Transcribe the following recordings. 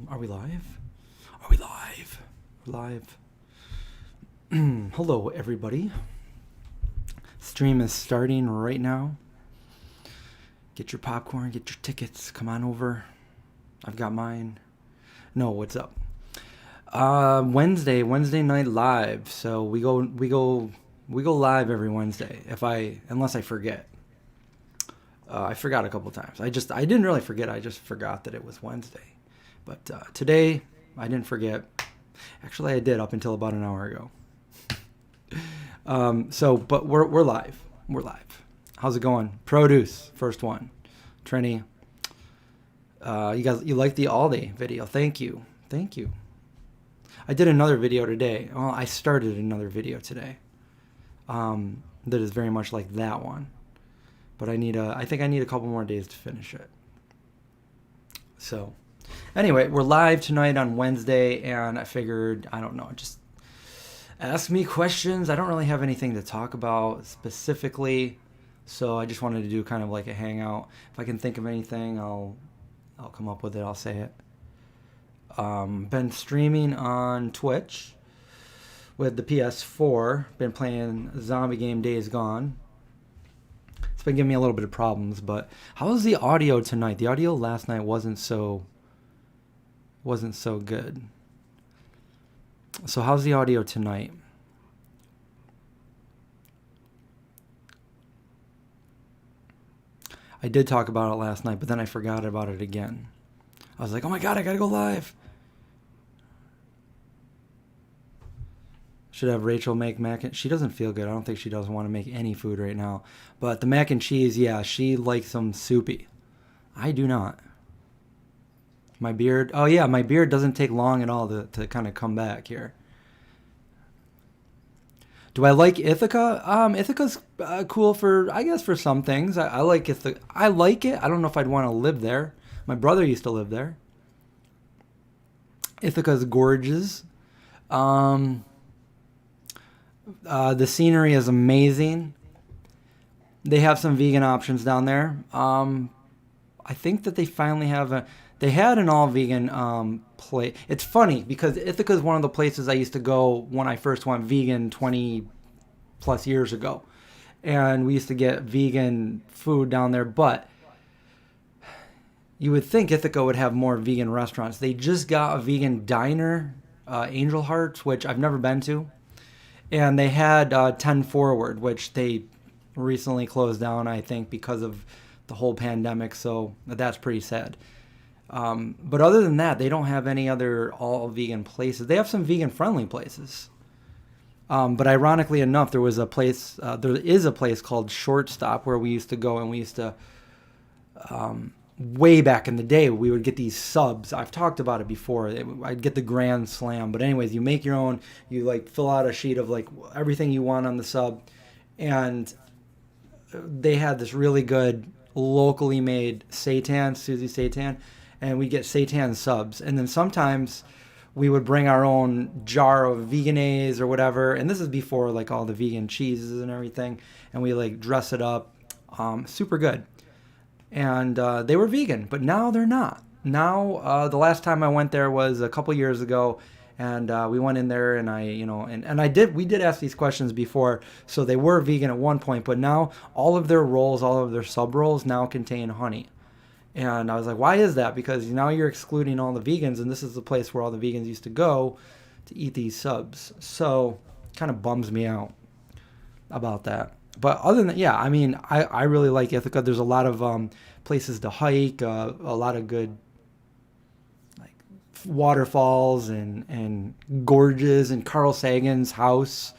Are we live? Are we live? We're live. Hello, everybody. Stream is starting right now. Get your popcorn, get your tickets. Come on over. I've got mine. No, what's up? Wednesday night live. So we go live every Wednesday. Unless I forget. I forgot a couple times. I didn't really forget. I just forgot that it was Wednesday. But today, I didn't forget. Actually, I did up until about an hour ago. But we're live. We're live. How's it going? Produce, first one. Trini. You like the Aldi video? Thank you. I did another video today. Well, I started another video today. That is very much like that one. But I think I need a couple more days to finish it. So, anyway, we're live tonight on Wednesday, and I figured, I don't know, just ask me questions. I don't really have anything to talk about specifically, so I just wanted to do kind of like a hangout. If I can think of anything, I'll come up with it. I'll say it. Been streaming on Twitch with the PS4. Been playing zombie game Days Gone. It's been giving me a little bit of problems, but how was the audio tonight? The audio last night wasn't so good. So how's the audio tonight? I did talk about it last night, but then I forgot about it again. I was like, oh my God, I gotta go live. Should have Rachel make mac and... She doesn't feel good. I don't think she doesn't want to make any food right now. But the mac and cheese, yeah, she likes them soupy. I do not. My beard... Oh, yeah, my beard doesn't take long at all to kind of come back here. Do I like Ithaca? Ithaca's cool for some things. I like Ithaca. I like it. I don't know if I'd want to live there. My brother used to live there. Ithaca's gorgeous. The scenery is amazing. They have some vegan options down there. I think that they finally have they had an all vegan place. It's funny because Ithaca is one of the places I used to go when I first went vegan 20 plus years ago. And we used to get vegan food down there, but you would think Ithaca would have more vegan restaurants. They just got a vegan diner, Angel Hearts, which I've never been to. And they had 10 Forward, which they recently closed down, I think, because of the whole pandemic. So that's pretty sad. But other than that, they don't have any other all-vegan places. They have some vegan-friendly places. But ironically enough, there is a place called Shortstop where we used to go, and we used to... way back in the day, we would get these subs. I've talked about it before. I'd get the Grand Slam. But anyways, you make your own. You like fill out a sheet of like everything you want on the sub. And they had this really good locally made seitan, Susie seitan. And we get seitan subs. And then sometimes we would bring our own jar of Vegenaise or whatever. And this is before like all the vegan cheeses and everything. And we like dress it up. Super good. And they were vegan, but now they're not. Now, the last time I went there was a couple years ago, and we went in there, and we did ask these questions before, so they were vegan at one point, but now all of their rolls, all of their sub rolls now contain honey. And I was like, why is that? Because now you're excluding all the vegans, and this is the place where all the vegans used to go to eat these subs. So, kind of bums me out about that. But other than that, yeah, I mean, I really like Ithaca. There's a lot of places to hike, a lot of good like waterfalls and gorges, and Carl Sagan's house,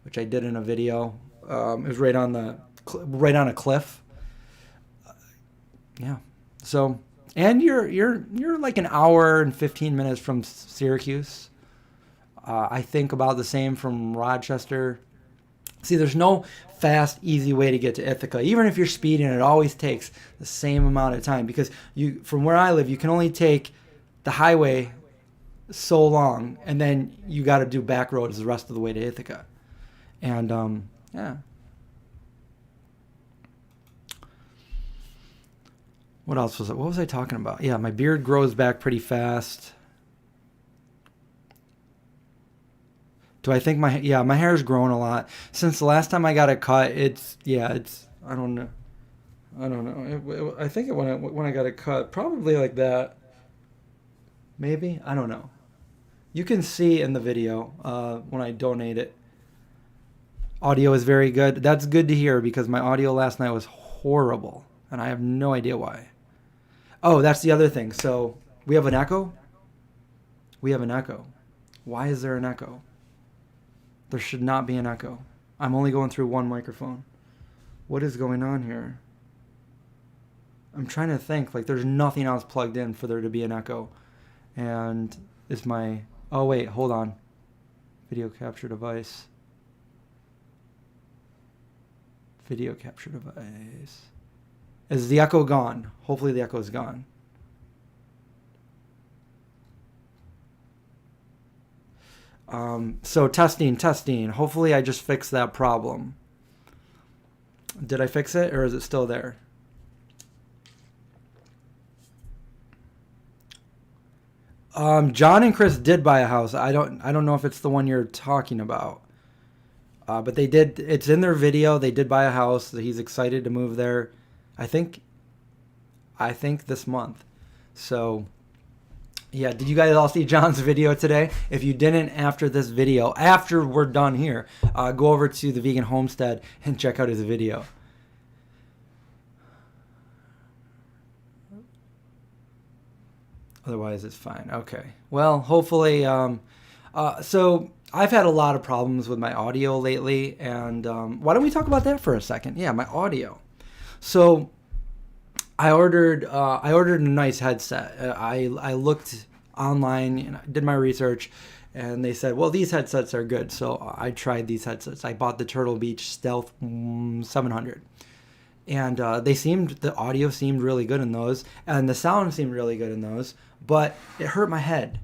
which I did in a video. It was right on a cliff. Yeah. So, and you're like an hour and 15 minutes from Syracuse. I think about the same from Rochester. See, there's no fast, easy way to get to Ithaca. Even if you're speeding, it always takes the same amount of time because from where I live, you can only take the highway so long, and then you got to do back roads the rest of the way to Ithaca. And yeah. What else was it? What was I talking about? Yeah, my beard grows back pretty fast. Do I think my hair's grown a lot since the last time I got it cut? I don't know. I think when I got it cut, probably like that. Maybe, I don't know. You can see in the video when I donate it. Audio is very good. That's good to hear because my audio last night was horrible, and I have no idea why. Oh, that's the other thing. So we have an echo. We have an echo. Why is there an echo? There should not be an echo. I'm only going through one microphone. What is going on here? I'm trying to think. Like, there's nothing else plugged in for there to be an echo. And is my... Oh, wait. Hold on. Video capture device. Video capture device. Is the echo gone? Hopefully the echo is gone. So testing. Hopefully I just fixed that problem. Did I fix it or is it still there? John and Chris did buy a house. I don't know if it's the one you're talking about. But they did. It's in their video. They did buy a house. He's excited to move there. I think this month. So, yeah. Did you guys all see John's video today? If you didn't, after this video, after we're done here, go over to the Vegan Homestead and check out his video. Otherwise, it's fine. Okay. Well, hopefully. So I've had a lot of problems with my audio lately, and why don't we talk about that for a second? Yeah, my audio. So I ordered a nice headset. I looked online and I did my research, and they said, well, these headsets are good. So I tried these headsets. I bought the Turtle Beach Stealth 700. And the audio seemed really good in those, and the sound seemed really good in those, but it hurt my head.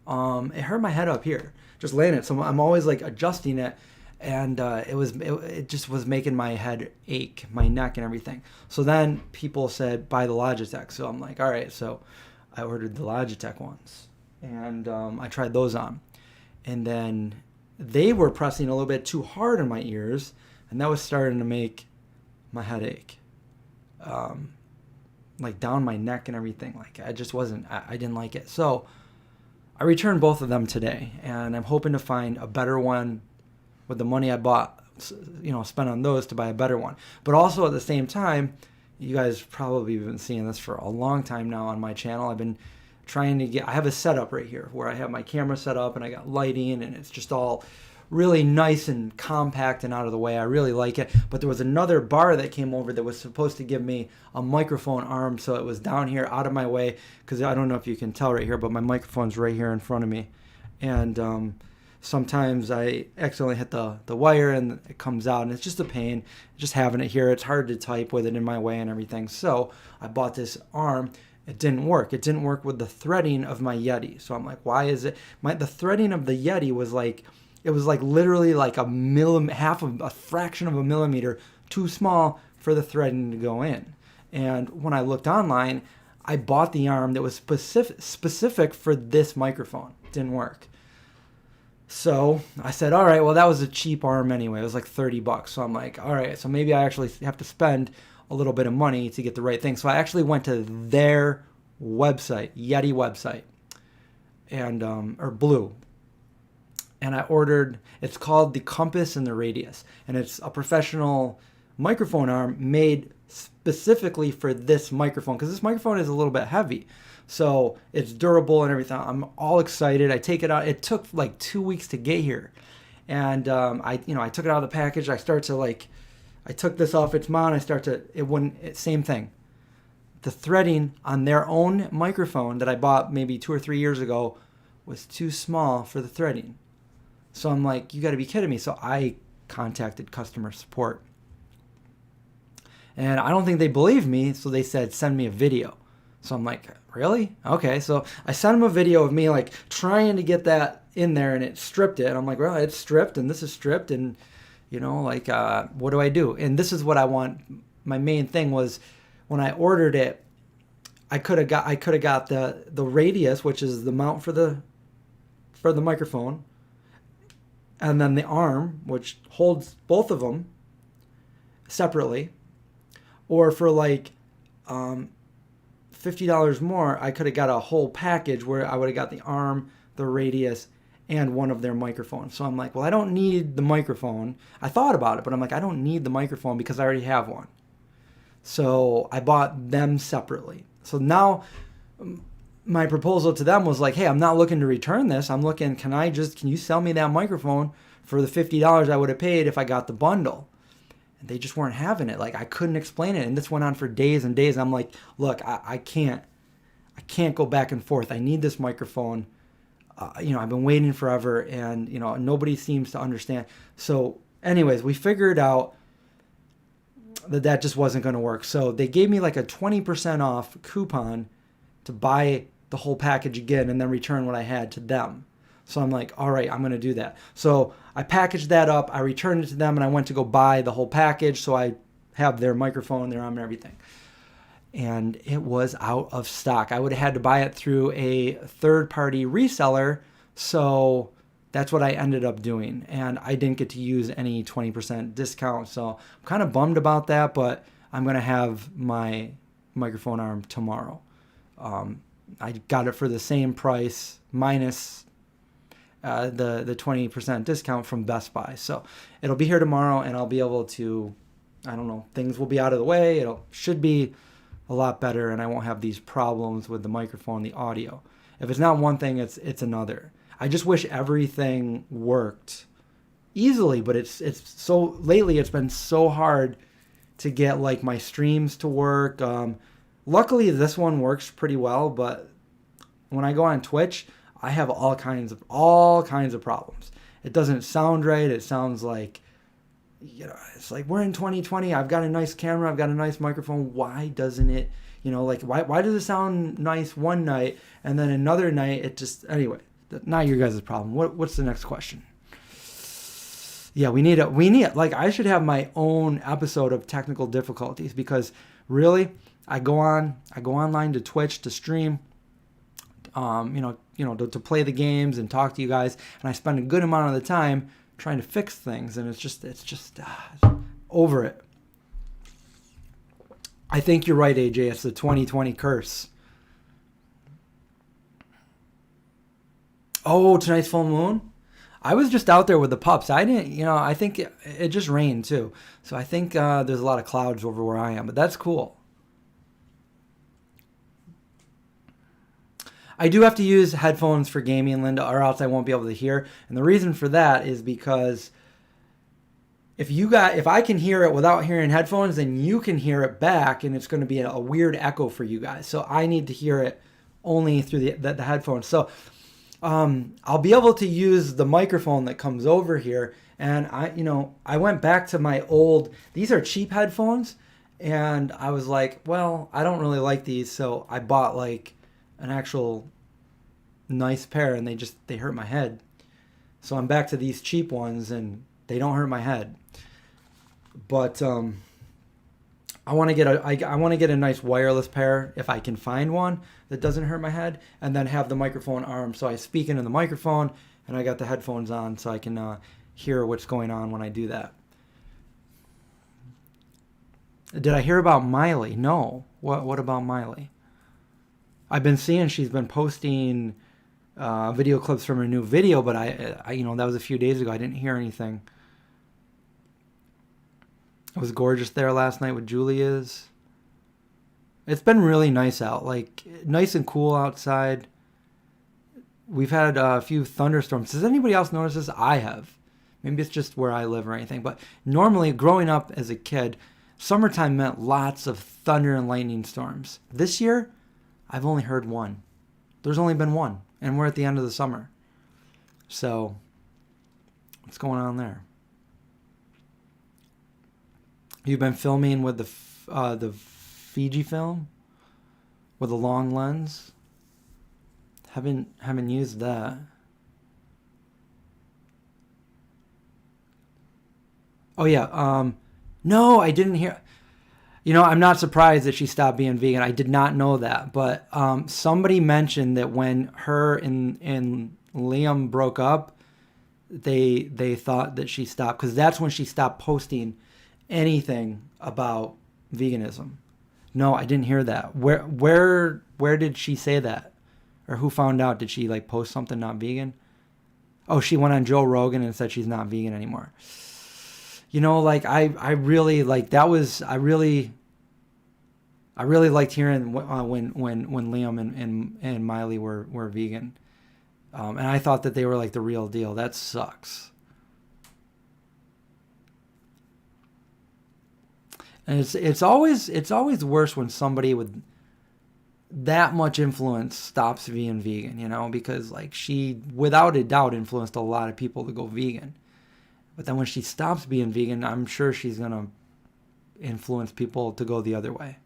It hurt my head up here, just laying it. So I'm always like adjusting it, and it just was making my head ache, my neck and everything. So then people said, buy the Logitech. So I'm like, all right. So I ordered the Logitech ones, and I tried those on. And then they were pressing a little bit too hard in my ears, and that was starting to make my headache, like down my neck and everything. Like I didn't like it. So I returned both of them today, and I'm hoping to find a better one with the money I bought, spent on those to buy a better one. But also at the same time, you guys probably have been seeing this for a long time now on my channel. I've been trying to I have a setup right here where I have my camera set up and I got lighting, and it's just all really nice and compact and out of the way. I really like it. But there was another bar that came over that was supposed to give me a microphone arm, so it was down here out of my way, because I don't know if you can tell right here, but my microphone's right here in front of me. And sometimes I accidentally hit the wire and it comes out, and it's just a pain just having it here. It's hard to type with it in my way and everything. So I bought this arm. It didn't work. It didn't work with the threading of my Yeti. So I'm like, why is it? The threading of the Yeti was like, it was like literally like a fraction of a millimeter too small for the threading to go in. And when I looked online, I bought the arm that was specific for this microphone. It didn't work. So I said, all right, well, that was a cheap arm anyway. It was like $30. So I'm like, all right, so maybe I actually have to spend a little bit of money to get the right thing. So I actually went to their website, Yeti website, and or Blue. And I ordered, it's called the Compass and the Radius. And it's a professional microphone arm made specifically for this microphone, because this microphone is a little bit heavy. So it's durable and everything. I'm all excited. I take it out. It took like 2 weeks to get here. And I took it out of the package. I took this off its mount. Same thing. The threading on their own microphone that I bought maybe 2 or 3 years ago was too small for the threading. So I'm like, you got to be kidding me. So I contacted customer support. And I don't think they believed me, so they said, send me a video. So I'm like, really? Okay. So I sent them a video of me like trying to get that in there, and it stripped it. And I'm like, well, it's stripped, and this is stripped, and what do I do? And this is what I want. My main thing was when I ordered it, I could have got the radius, which is the mount for the microphone, and then the arm, which holds both of them separately. Or for like $50 more, I could have got a whole package where I would have got the arm, the radius, and one of their microphones. So I'm like, well, I don't need the microphone. I thought about it, but I'm like, I don't need the microphone because I already have one. So I bought them separately. So now my proposal to them was like, hey, I'm not looking to return this. I'm looking, can you sell me that microphone for the $50 I would have paid if I got the bundle? And they just weren't having it. Like, I couldn't explain it. And this went on for days and days. I'm like, look, I can't go back and forth. I need this microphone. I've been waiting forever, and, nobody seems to understand. So anyways, we figured out that just wasn't going to work. So they gave me like a 20% off coupon to buy the whole package again and then return what I had to them. So I'm like, all right, I'm going to do that. So I packaged that up, I returned it to them, and I went to go buy the whole package. So I have their microphone, their arm, and everything. And it was out of stock. I would have had to buy it through a third-party reseller. So that's what I ended up doing. And I didn't get to use any 20% discount. So I'm kind of bummed about that, but I'm going to have my microphone arm tomorrow. I got it for the same price minus the 20% discount from Best Buy. So it'll be here tomorrow, and I'll be able to, I don't know, things will be out of the way. It should be a lot better, and I won't have these problems with the microphone, the audio. If it's not one thing, it's another. I just wish everything worked easily, but it's so, lately it's been so hard to get like my streams to work. Luckily this one works pretty well, but when I go on Twitch, I have all kinds of problems. It doesn't sound right. It sounds like, it's like we're in 2020. I've got a nice camera. I've got a nice microphone. Why doesn't it, why does it sound nice one night and then another night it just, anyway, not your guys' problem. What's the next question? Yeah, we need like, I should have my own episode of technical difficulties, because really, I go online to Twitch to stream, to play the games and talk to you guys, and I spend a good amount of the time trying to fix things, and it's just over it. I think you're right, AJ. It's the 2020 curse. Oh, tonight's full moon? I was just out there with the pups. I didn't, I think it just rained too. So I think there's a lot of clouds over where I am, but that's cool. I do have to use headphones for gaming, Linda, or else I won't be able to hear. And the reason for that is because if I can hear it without hearing headphones, then you can hear it back, and it's going to be a weird echo for you guys. So I need to hear it only through the headphones. So I'll be able to use the microphone that comes over here. And I went back to my old, these are cheap headphones, and I was like, well, I don't really like these. So I bought like an actual nice pair, and they hurt my head. So I'm back to these cheap ones, and they don't hurt my head. But I want to get a nice wireless pair if I can find one that doesn't hurt my head, and then have the microphone arm so I speak into the microphone, and I got the headphones on so I can hear what's going on when I do that. Did I hear about Miley? No. What about Miley? I've been seeing she's been posting video clips from her new video, but I that was a few days ago. I didn't hear anything. It was gorgeous there last night with Julia's. It's been really nice out, like nice and cool outside. We've had a few thunderstorms. Does anybody else notice this? I have. Maybe it's just where I live or anything, but normally growing up as a kid, summertime meant lots of thunder and lightning storms. This year, I've only heard one. There's only been one, and we're at the end of the summer. So, what's going on there? You've been filming with the Fiji film with a long lens. Haven't used that. Oh yeah. No, I didn't hear. You know, I'm not surprised that she stopped being vegan. I did not know that, but somebody mentioned that when her and Liam broke up, they thought that she stopped, because that's when she stopped posting anything about veganism. No, I didn't hear that. Where did she say that, or who found out? Did she like post something not vegan? Oh, she went on Joe Rogan and said she's not vegan anymore. You know, like I really like that was I really liked hearing when Liam and Miley were vegan, and I thought that they were like the real deal. That sucks. And it's always worse when somebody with that much influence stops being vegan, you know, because like she without a doubt influenced a lot of people to go vegan. But then when she stops being vegan, I'm sure she's going to influence people to go the other way.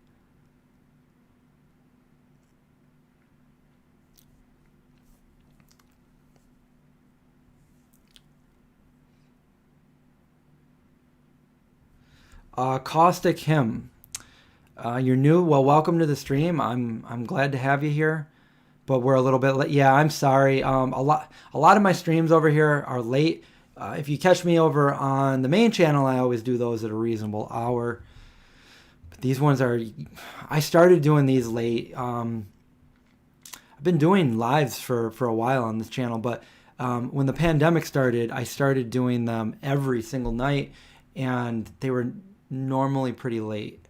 Caustic Him. You're new. Well, welcome to the stream. I'm glad to have you here, but we're a little bit late. Yeah, I'm sorry. A lot of my streams over here are late. If you catch me over on the main channel, I always do those at a reasonable hour. But these ones are, I started doing these late. I've been doing lives for a while on this channel, but when the pandemic started, I started doing them every single night, and they were normally pretty late,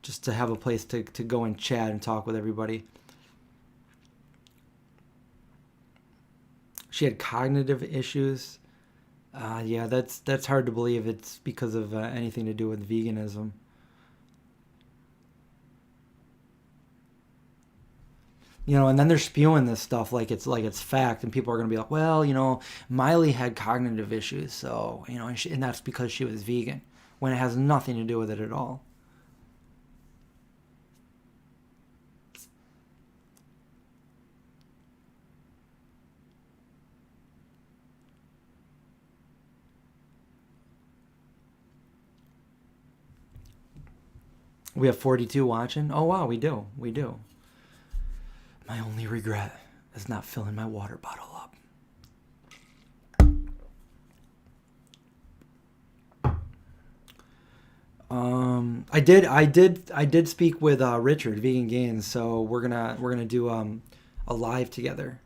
just to have a place to go and chat and talk with everybody. She had cognitive issues. Yeah, that's hard to believe it's because of anything to do with veganism. You know, and then they're spewing this stuff like it's fact, and people are gonna be like, well, you know, Miley had cognitive issues, so you know, and that's because she was vegan, when it has nothing to do with it at all. We have 42 watching. Oh wow, we do. My only regret is not filling my water bottle up. I did speak with Richard, Vegan Gains, so we're gonna do a live together.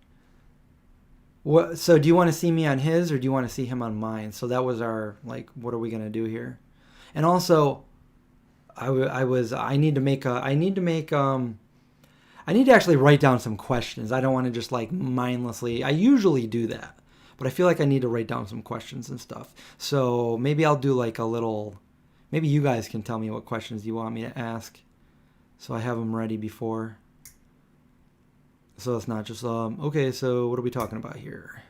So do you want to see me on his, or do you want to see him on mine? So that was our, like, what are we gonna do here? And also, I need to actually write down some questions. I don't want to just like mindlessly. I usually do that, but I feel like I need to write down some questions and stuff. So maybe I'll do like a little. Maybe you guys can tell me what questions you want me to ask, so I have them ready before. So it's not just okay. So what are we talking about here?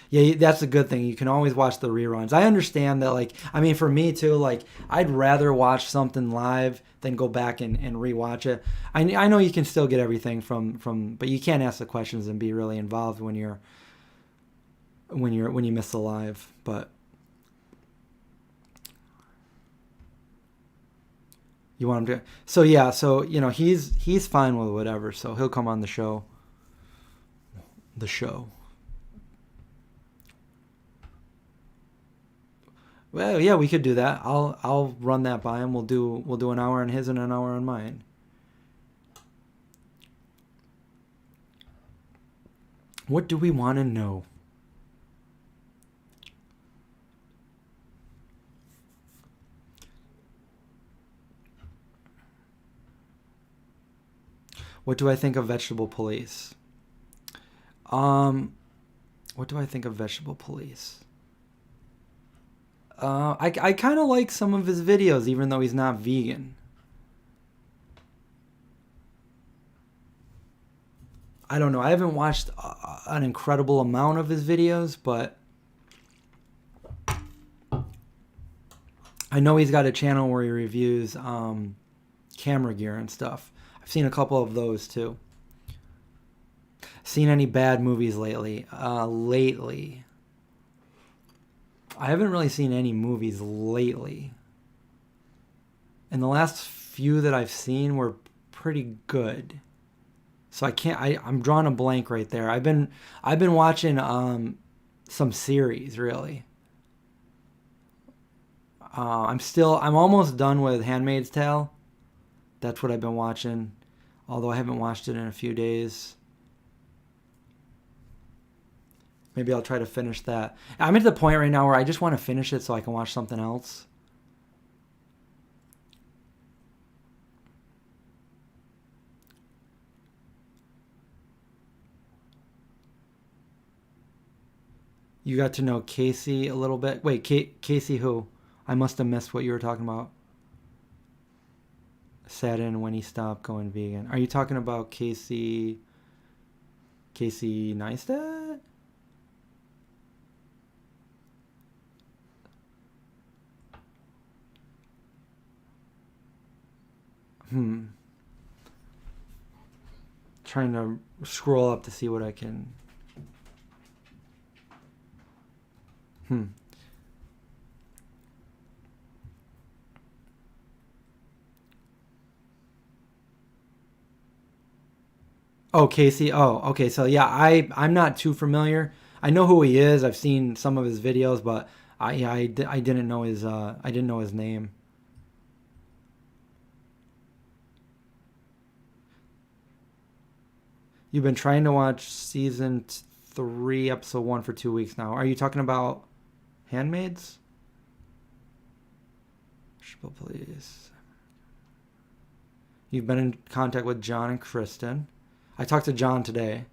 Yeah, that's a good thing. You can always watch the reruns. I understand that, like, I mean, for me too, like, I'd rather watch something live than go back and rewatch it. I know you can still get everything from, but you can't ask the questions and be really involved when you miss the live. But you want him to. So yeah, so you know he's fine with whatever. So he'll come on the show. The show. Well, yeah, we could do that. I'll run that by him. We'll do an hour on his and an hour on mine. What do we want to know? What do I think of Vegetable Police? What do I think of Vegetable Police? I kind of like some of his videos, even though he's not vegan. I don't know. I haven't watched an incredible amount of his videos, but I know he's got a channel where he reviews camera gear and stuff. I've seen a couple of those too. Seen any bad movies lately? Lately. I haven't really seen any movies lately. And the last few that I've seen were pretty good. So I'm drawing a blank right there. I've been watching some series really. I'm almost done with Handmaid's Tale. That's what I've been watching, although I haven't watched it in a few days. Maybe I'll try to finish that. I'm at the point right now where I just want to finish it so I can watch something else. You got to know Casey a little bit. Wait, Casey who? I must have missed what you were talking about. Sat in when he stopped going vegan. Are you talking about Casey Neistat? Trying to scroll up to see what I can. Oh, Casey. Oh, okay. So yeah, I'm not too familiar. I know who he is. I've seen some of his videos, but I didn't know his name. You've been trying to watch season 3, episode 1 for 2 weeks now. Are you talking about Handmaids? Please. You've been in contact with John and Kristen. I talked to John today.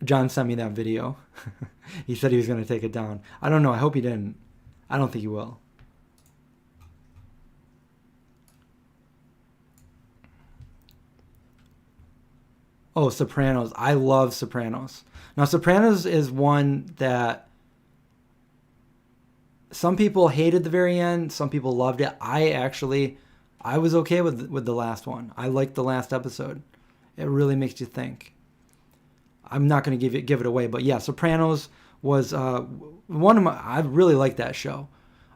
John sent me that video. He said he was going to take it down. I don't know. I hope he didn't. I don't think he will. Oh, Sopranos. I love Sopranos. Now, Sopranos is one that some people hated the very end. Some people loved it. I was okay with the last one. I liked the last episode. It really makes you think. I'm not going to give it away, but yeah, Sopranos was one of my. I really liked that show.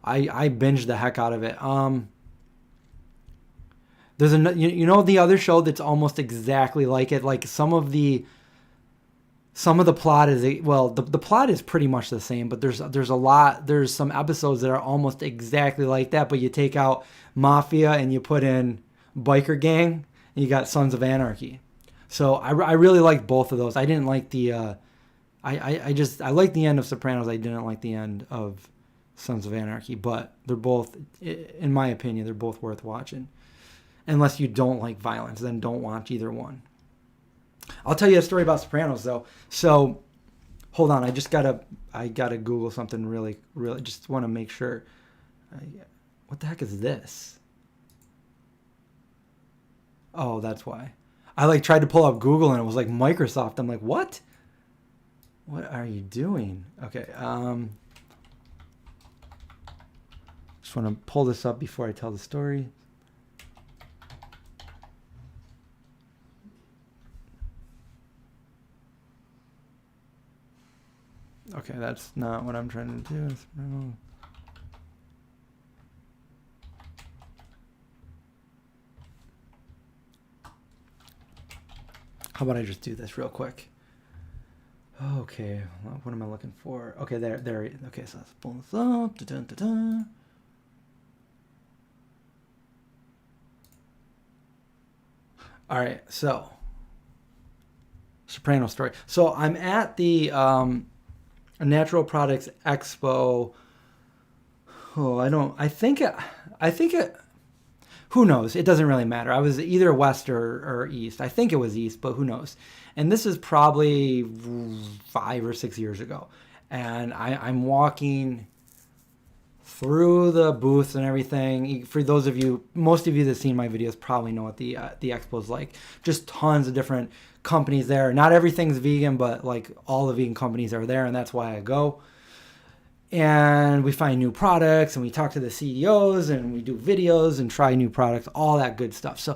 I binged the heck out of it. There's the other show that's almost exactly like it. Like some of the plot is the plot is pretty much the same, but there's some episodes that are almost exactly like that, but you take out Mafia and you put in Biker Gang and you got Sons of Anarchy. So I really liked both of those. I didn't like the I liked the end of Sopranos. I didn't like the end of Sons of Anarchy, but they're both, in my opinion, they're both worth watching. Unless you don't like violence, then don't watch either one. I'll tell you a story about Sopranos though. So, hold on, I gotta Google something really, just want to make sure. What the heck is this? Oh, that's why. I tried to pull up Google and it was like Microsoft. I'm like, what? What are you doing? Okay. Just want to pull this up before I tell the story. Okay, that's not what I'm trying to do. How about I just do this real quick? Okay, what am I looking for? Okay, there. Okay, so let's pull this up. Da-dun-da-dun. All right, so Soprano story. So I'm at the Natural Products Expo. I think it. Who knows? It doesn't really matter. I was either west or east. I think it was east, but who knows? And this is probably 5 or 6 years ago. And I'm walking through the booths and everything. For those of you, most of you that have seen my videos probably know what the expo is like. Just tons of different companies there. Not everything's vegan, but like all the vegan companies are there, and that's why I go. And we find new products, and we talk to the CEOs, and we do videos and try new products, all that good stuff. So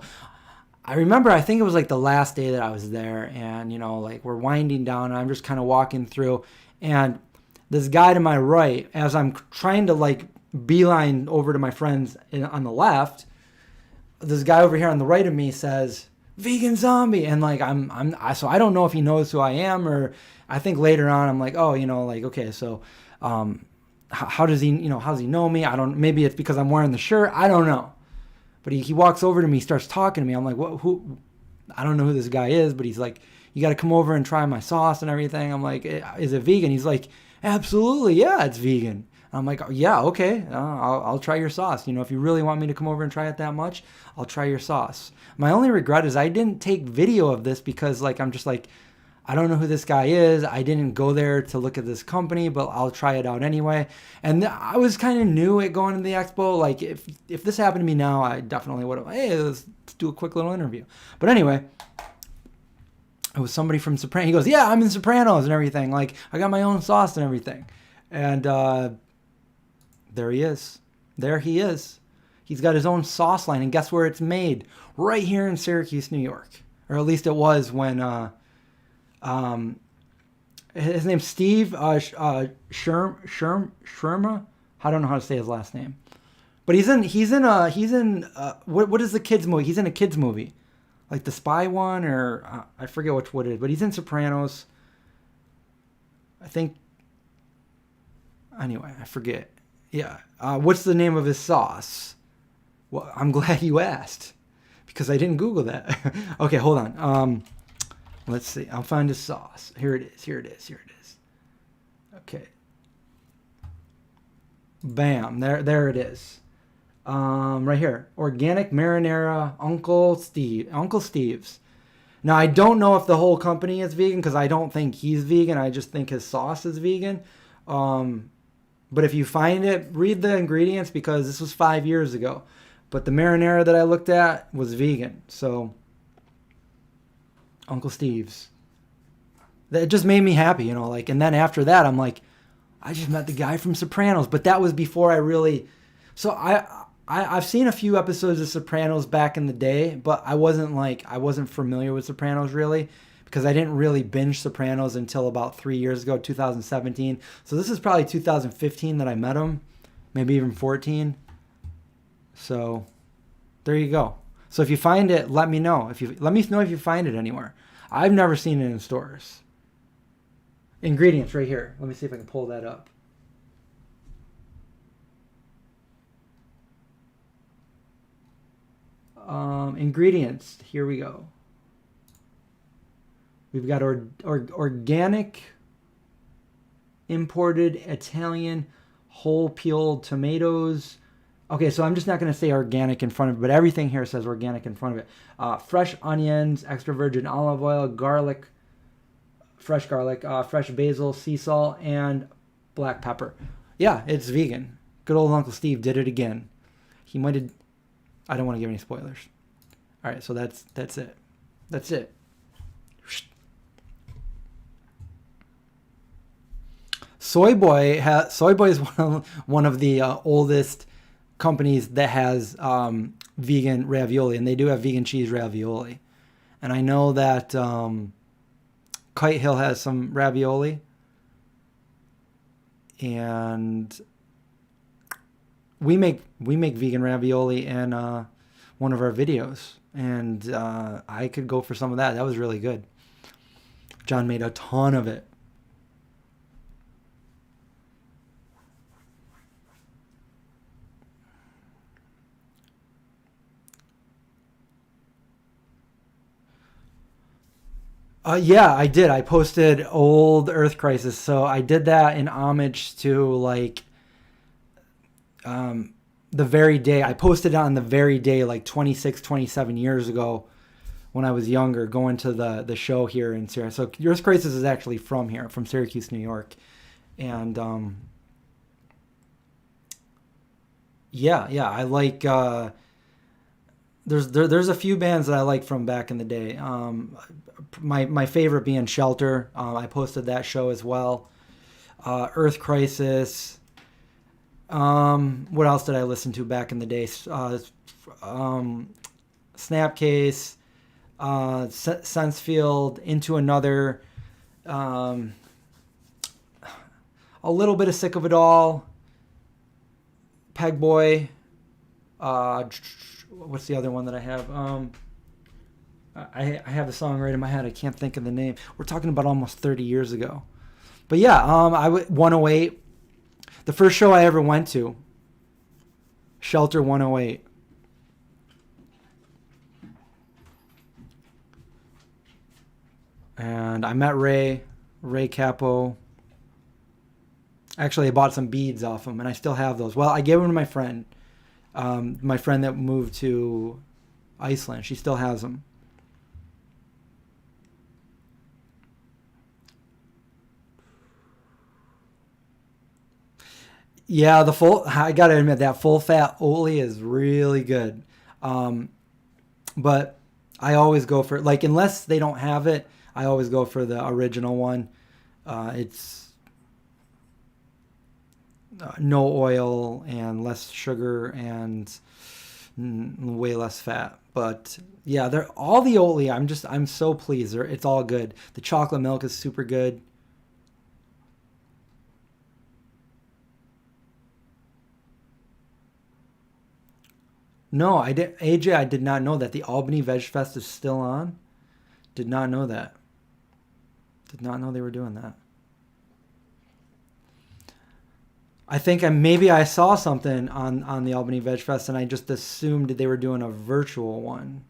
I remember, I think it was like the last day that I was there, and like we're winding down, and I'm just kind of walking through, And this guy to my right, as I'm trying to like beeline over to my friends on the left, this guy over here on the right of me says, "Vegan zombie," and like so I don't know if he knows who I am, or I think later on I'm like, oh, like, okay, so how does he, how does he know me? I don't. Maybe it's because I'm wearing the shirt. I don't know. But he walks over to me, starts talking to me. I'm like, what? Who? I don't know who this guy is, but he's like, you got to come over and try my sauce and everything. I'm like, is it vegan? He's like, absolutely, yeah, it's vegan. I'm like, yeah, okay, I'll try your sauce. If you really want me to come over and try it that much, I'll try your sauce. My only regret is I didn't take video of this because, like, I'm just like, I don't know who this guy is. I didn't go there to look at this company, but I'll try it out anyway. And I was kind of new at going to the expo. Like, if this happened to me now, I definitely would have, hey, let's do a quick little interview. But anyway, it was somebody from Sopranos. He goes, yeah, I'm in Sopranos and everything. Like, I got my own sauce and everything. And there he is. There he is. He's got his own sauce line. And guess where it's made? Right here in Syracuse, New York. Or at least it was when his name's Steve Sherma. I don't know how to say his last name. But he's in what is the kids movie? He's in a kids movie. Like the spy one, or I forget what it is, but he's in Sopranos. I think. Anyway, I forget. Yeah. What's the name of his sauce? Well, I'm glad you asked, because I didn't Google that. Okay, hold on. Let's see. I'll find his sauce. Here it is. Okay. Bam. There it is. Right here. Organic marinara, Uncle Steve's. Now, I don't know if the whole company is vegan, because I don't think he's vegan. I just think his sauce is vegan. But if you find it, read the ingredients, because this was 5 years ago. But the marinara that I looked at was vegan. So, Uncle Steve's. It just made me happy, like, and then after that, I'm like, I just met the guy from Sopranos. But that was before I really, so I've seen a few episodes of Sopranos back in the day, but I wasn't familiar with Sopranos really, because I didn't really binge Sopranos until about 3 years ago, 2017. So this is probably 2015 that I met him, maybe even 14. So there you go. So if you find it, let me know. Let me know if you find it anywhere. I've never seen it in stores. Ingredients right here. Let me see if I can pull that up. Ingredients. Here we go. We've got organic, imported Italian, whole peeled tomatoes. Okay, so I'm just not going to say organic in front of it, but everything here says organic in front of it. Fresh onions, extra virgin olive oil, garlic, fresh basil, sea salt, and black pepper. Yeah, it's vegan. Good old Uncle Steve did it again. He might have... I don't want to give any spoilers. All right, so that's it. That's it. Soy Boy is one of the oldest companies that has vegan ravioli, and they do have vegan cheese ravioli. And I know that Kite Hill has some ravioli, and we make vegan ravioli in one of our videos, and I could go for some of that. That was really good. John made a ton of it. Yeah, I did. I posted old Earth Crisis, so I did that in homage to like the very day. I posted it on the very day, like 26, 27 years ago, when I was younger, going to the show here in Syracuse. So Earth Crisis is actually from here, from Syracuse, New York, and yeah, I like. There's a few bands that I like from back in the day. My favorite being Shelter. I posted that show as well. Earth Crisis. What else did I listen to back in the day? Snapcase, Sensefield, Into Another. a little bit of Sick of It All, Peg Boy. What's the other one that I have? I have the song right in my head. I can't think of the name. We're talking about almost 30 years ago. But yeah, 108. The first show I ever went to, Shelter 108. And I met Ray Capo. Actually, I bought some beads off him, and I still have those. Well, I gave them to my friend that moved to Iceland. She still has them. Yeah, I gotta admit, that full fat Oatly is really good. But I always go for, like, unless they don't have it, I always go for the original one. It's no oil and less sugar and way less fat. But yeah, they're all the Oatly. I'm so pleased. It's all good. The chocolate milk is super good. No, AJ, I did not know that the Albany Veg Fest is still on. Did not know that. Did not know they were doing that. I think maybe I saw something on the Albany Veg Fest and I just assumed they were doing a virtual one.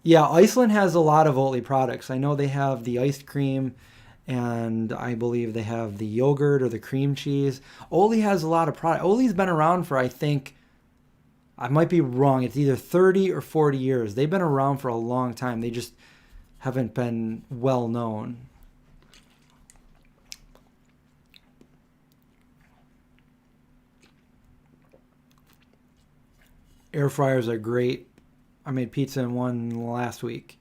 Yeah, Iceland has a lot of Oatly products. I know they have the iced cream, and I believe they have the yogurt or the cream cheese. Oatly has a lot of product. Oatly's been around for, I think, I might be wrong, it's either 30 or 40 years. They've been around for a long time. They just haven't been well known. Air fryers are great. I made pizza in one last week.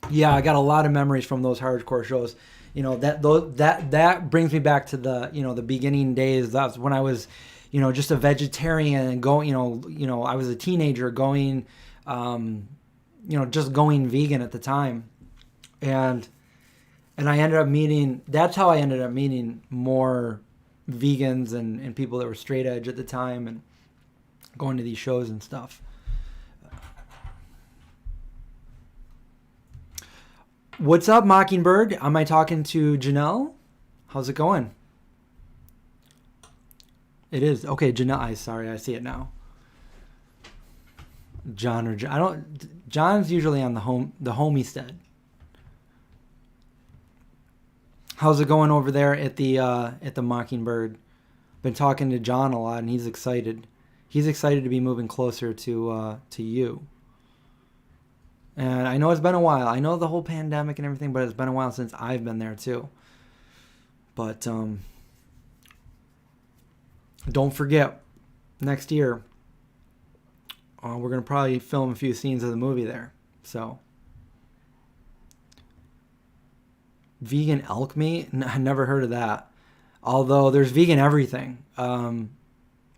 Yeah, I got a lot of memories from those hardcore shows. You know, that brings me back to the beginning days. That's when I was, just a vegetarian and going, I was a teenager going, just going vegan at the time. And I ended up that's how I ended up meeting more vegans and people that were straight edge at the time and going to these shows and stuff. What's up, Mockingbird? Am I talking to Janelle? How's it going? It is. Okay, Janelle. Sorry, I see it now. John or John. John's usually on the homestead. How's it going over there at the Mockingbird? Been talking to John a lot, and he's excited. He's excited to be moving closer to you. And I know it's been a while. I know the whole pandemic and everything, but it's been a while since I've been there too. But don't forget, next year, we're going to probably film a few scenes of the movie there. So, vegan elk meat? I never heard of that. Although there's vegan everything.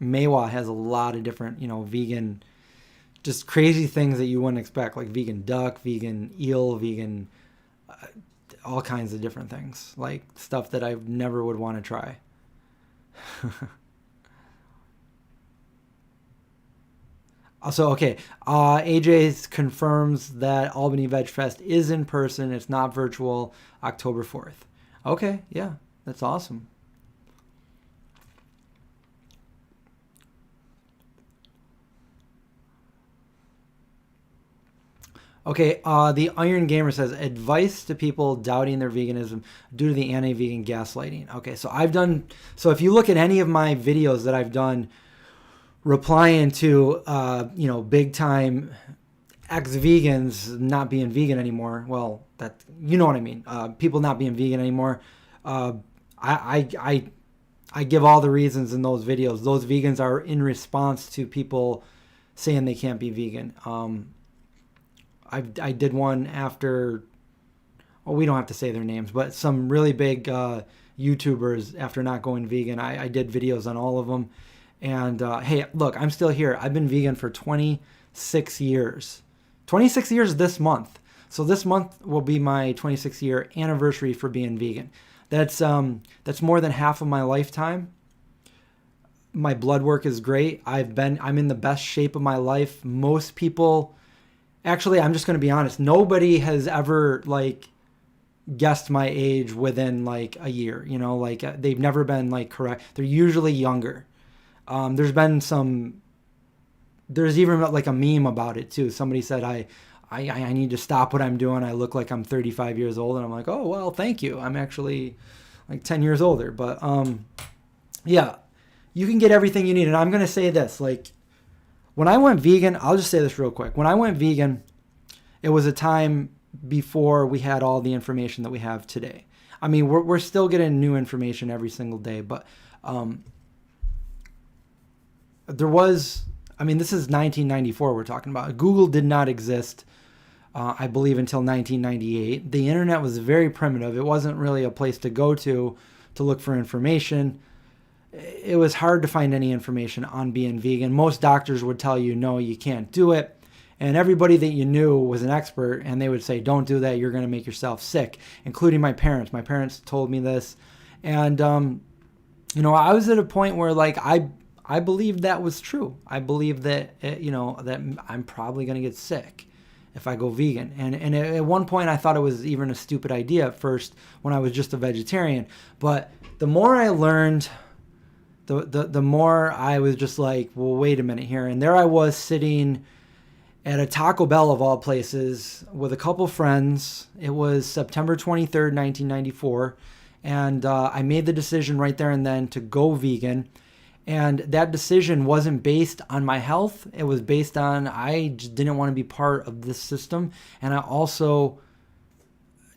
Maiwa has a lot of different, vegan, just crazy things that you wouldn't expect, like vegan duck, vegan eel, vegan, all kinds of different things, like stuff that I never would want to try. Also, okay, AJ confirms that Albany Veg Fest is in person. It's not virtual, October 4th. Okay, yeah, that's awesome. Okay, the Iron Gamer says, advice to people doubting their veganism due to the anti-vegan gaslighting. Okay, so if you look at any of my videos that I've done replying to, big time ex-vegans not being vegan anymore, well, you know what I mean, people not being vegan anymore, I give all the reasons in those videos. Those vegans are in response to people saying they can't be vegan. I did one after, we don't have to say their names, but some really big YouTubers, after not going vegan, I did videos on all of them. And hey, look, I'm still here. I've been vegan for 26 years. 26 years this month. So this month will be my 26-year anniversary for being vegan. That's more than half of my lifetime. My blood work is great. I'm in the best shape of my life. Most people, actually, I'm just going to be honest. Nobody has ever like guessed my age within like a year. You know, like they've never been like correct. They're usually younger. There's even like a meme about it too. Somebody said I need to stop what I'm doing. I look like I'm 35 years old, and I'm like, oh well, thank you. I'm actually like 10 years older. But yeah. You can get everything you need. And I'm going to say this, like when I went vegan, I'll just say this real quick. When I went vegan, it was a time before we had all the information that we have today. I mean, we're still getting new information every single day, but there was, I mean, this is 1994 we're talking about. Google did not exist, I believe, until 1998. The internet was very primitive. It wasn't really a place to go to look for information. It was hard to find any information on being vegan. Most doctors would tell you, no, you can't do it. And everybody that you knew was an expert, and they would say, don't do that. You're going to make yourself sick, including my parents. My parents told me this. And, you know, I was at a point where, like, I believed that was true. I believed that, you know, that I'm probably going to get sick if I go vegan. And at one point, I thought it was even a stupid idea at first when I was just a vegetarian. But the more I learned, the more I was just like, well, wait a minute here. And there I was sitting at a Taco Bell of all places with a couple friends. It was September 23rd, 1994. And I made the decision right there and then to go vegan. And that decision wasn't based on my health. It was based on I just didn't want to be part of this system. And I also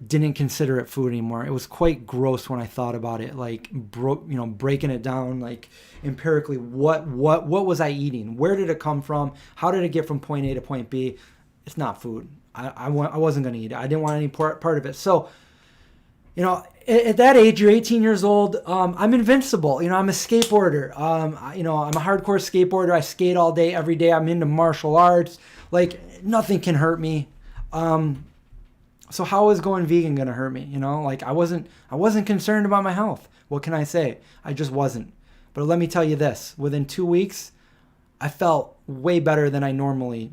didn't consider it food anymore. It was quite gross when I thought about it, like breaking it down, like empirically, what was I eating? Where did it come from? How did it get from point A to point B? It's not food. I wasn't going to eat it. I didn't want any part of it. So, you know, at that age, you're 18 years old. I'm invincible. You know, I'm a skateboarder. You know, I'm a hardcore skateboarder. I skate all day, every day. I'm into martial arts. Like nothing can hurt me. So how is going vegan going to hurt me? You know, like I wasn't concerned about my health. What can I say? I just wasn't. But let me tell you this, within 2 weeks, I felt way better than I normally.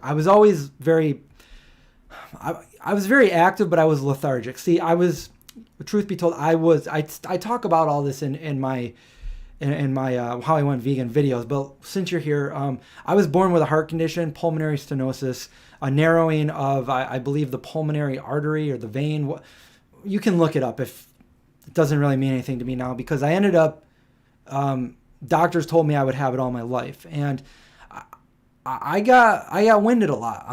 I was always I was very active, but I was lethargic. See, truth be told, I talk about all this in my How I Went Vegan videos, but since you're here, I was born with a heart condition, pulmonary stenosis, a narrowing of, I believe, the pulmonary artery or the vein. You can look it up if it doesn't really mean anything to me now, because I ended up, doctors told me I would have it all my life. And I got winded a lot.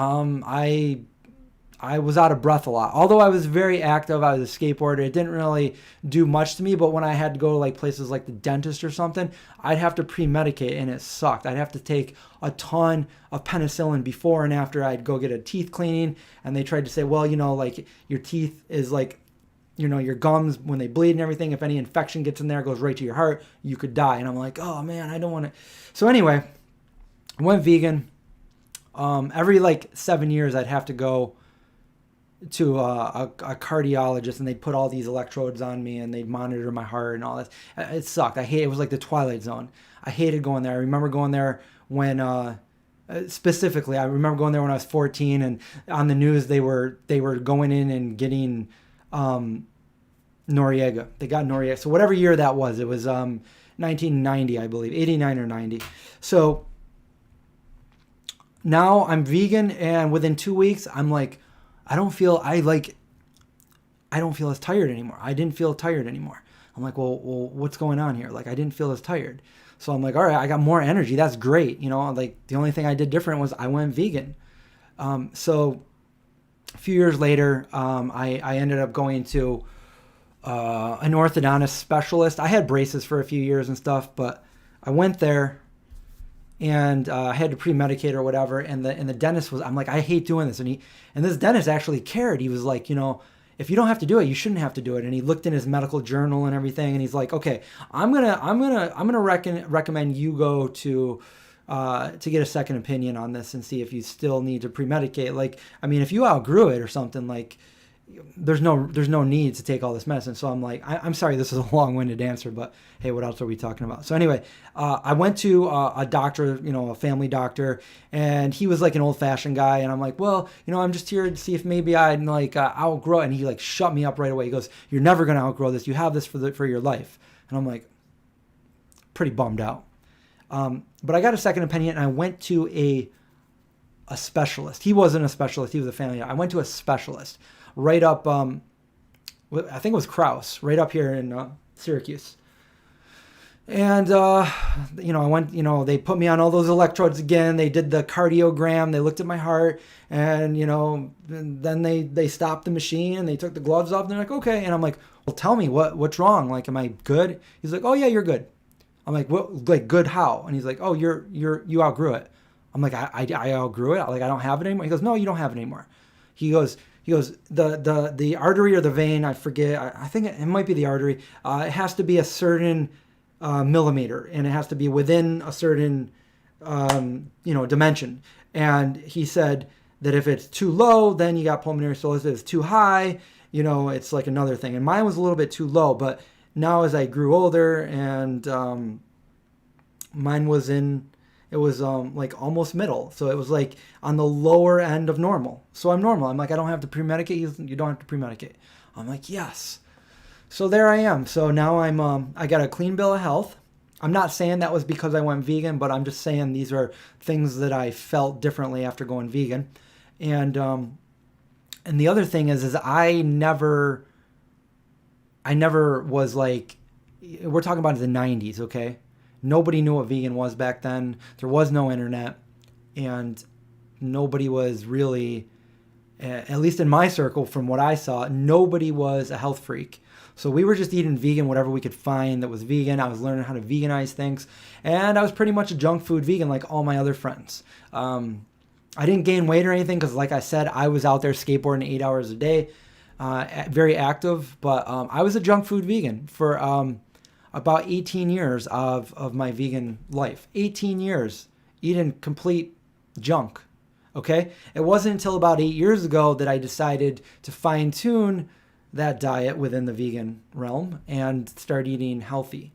I was out of breath a lot. Although I was very active, I was a skateboarder. It didn't really do much to me, but when I had to go to like places like the dentist or something, I'd have to pre-medicate, and it sucked. I'd have to take a ton of penicillin before and after I'd go get a teeth cleaning, and they tried to say, well, you know, like your teeth is like, you know, your gums, when they bleed and everything, if any infection gets in there, it goes right to your heart, you could die. And I'm like, oh man, I don't want to. So anyway, I went vegan. Every like 7 years, I'd have to go to a cardiologist, and they'd put all these electrodes on me, and they'd monitor my heart and all this. It sucked. It was like the Twilight Zone. I hated going there. I remember going there when, specifically, I remember going there when I was 14, and on the news, they were going in and getting, Noriega. They got Noriega. So whatever year that was, it was, 1990, I believe, 89 or 90. So now I'm vegan, and within 2 weeks, I'm like, I don't feel as tired anymore. I didn't feel tired anymore. I'm like, well, what's going on here? Like, I didn't feel as tired. So I'm like, all right, I got more energy. That's great. You know, like the only thing I did different was I went vegan. So a few years later, I ended up going to an orthodontist specialist. I had braces for a few years and stuff, but I went there, and I had to pre-medicate or whatever. And the dentist I'm like, I hate doing this. And this dentist actually cared. He was like, you know, if you don't have to do it, you shouldn't have to do it. And he looked in his medical journal and everything. And he's like, okay, I'm gonna recommend you go to to get a second opinion on this and see if you still need to pre-medicate. Like, I mean, if you outgrew it or something, like, there's no need to take all this medicine. So I'm like, I'm sorry, this is a long-winded answer, but hey, what else are we talking about? So anyway, I went to a doctor, a family doctor, and he was like an old-fashioned guy. And I'm like, well, I'm just here to see if maybe I'd like outgrow it. And he like shut me up right away. He goes, you're never going to outgrow this. You have this for your life. And I'm like, pretty bummed out. But I got a second opinion, and I went to a specialist. He wasn't a specialist. He was a family doctor. I went to a specialist right up, I think it was Krause, right up here in Syracuse. And, I went, they put me on all those electrodes again. They did the cardiogram. They looked at my heart, and, and then they stopped the machine, and they took the gloves off, and they're like, okay. And I'm like, well, tell me what's wrong? Like, am I good? He's like, oh yeah, you're good. I'm like, what, like good how? And he's like, oh, you outgrew it. I'm like, I outgrew it. Like, I don't have it anymore. He goes, no, you don't have it anymore. He goes, the artery or the vein, I forget. I think it might be the artery. It has to be a certain millimeter, and it has to be within a certain, dimension. And he said that if it's too low, then you got pulmonary stenosis. If it's too high, it's like another thing. And mine was a little bit too low, but now as I grew older, and mine was like almost middle. So it was like on the lower end of normal. So I'm normal. I'm like, I don't have to pre-medicate. You don't have to pre-medicate. I'm like, yes. So there I am. So now I got a clean bill of health. I'm not saying that was because I went vegan, but I'm just saying these are things that I felt differently after going vegan. And the other thing is I never was like, we're talking about the 90s, okay? Nobody knew what vegan was back then. There was no internet, and nobody was really, at least in my circle, from what I saw, nobody was a health freak. So we were just eating vegan, whatever we could find that was vegan. I was learning how to veganize things, and I was pretty much a junk food vegan like all my other friends. I didn't gain weight or anything because, like I said, I was out there skateboarding 8 hours a day, very active, but I was a junk food vegan for about 18 years of my vegan life. 18 years eating complete junk, okay? It wasn't until about 8 years ago that I decided to fine-tune that diet within the vegan realm and start eating healthy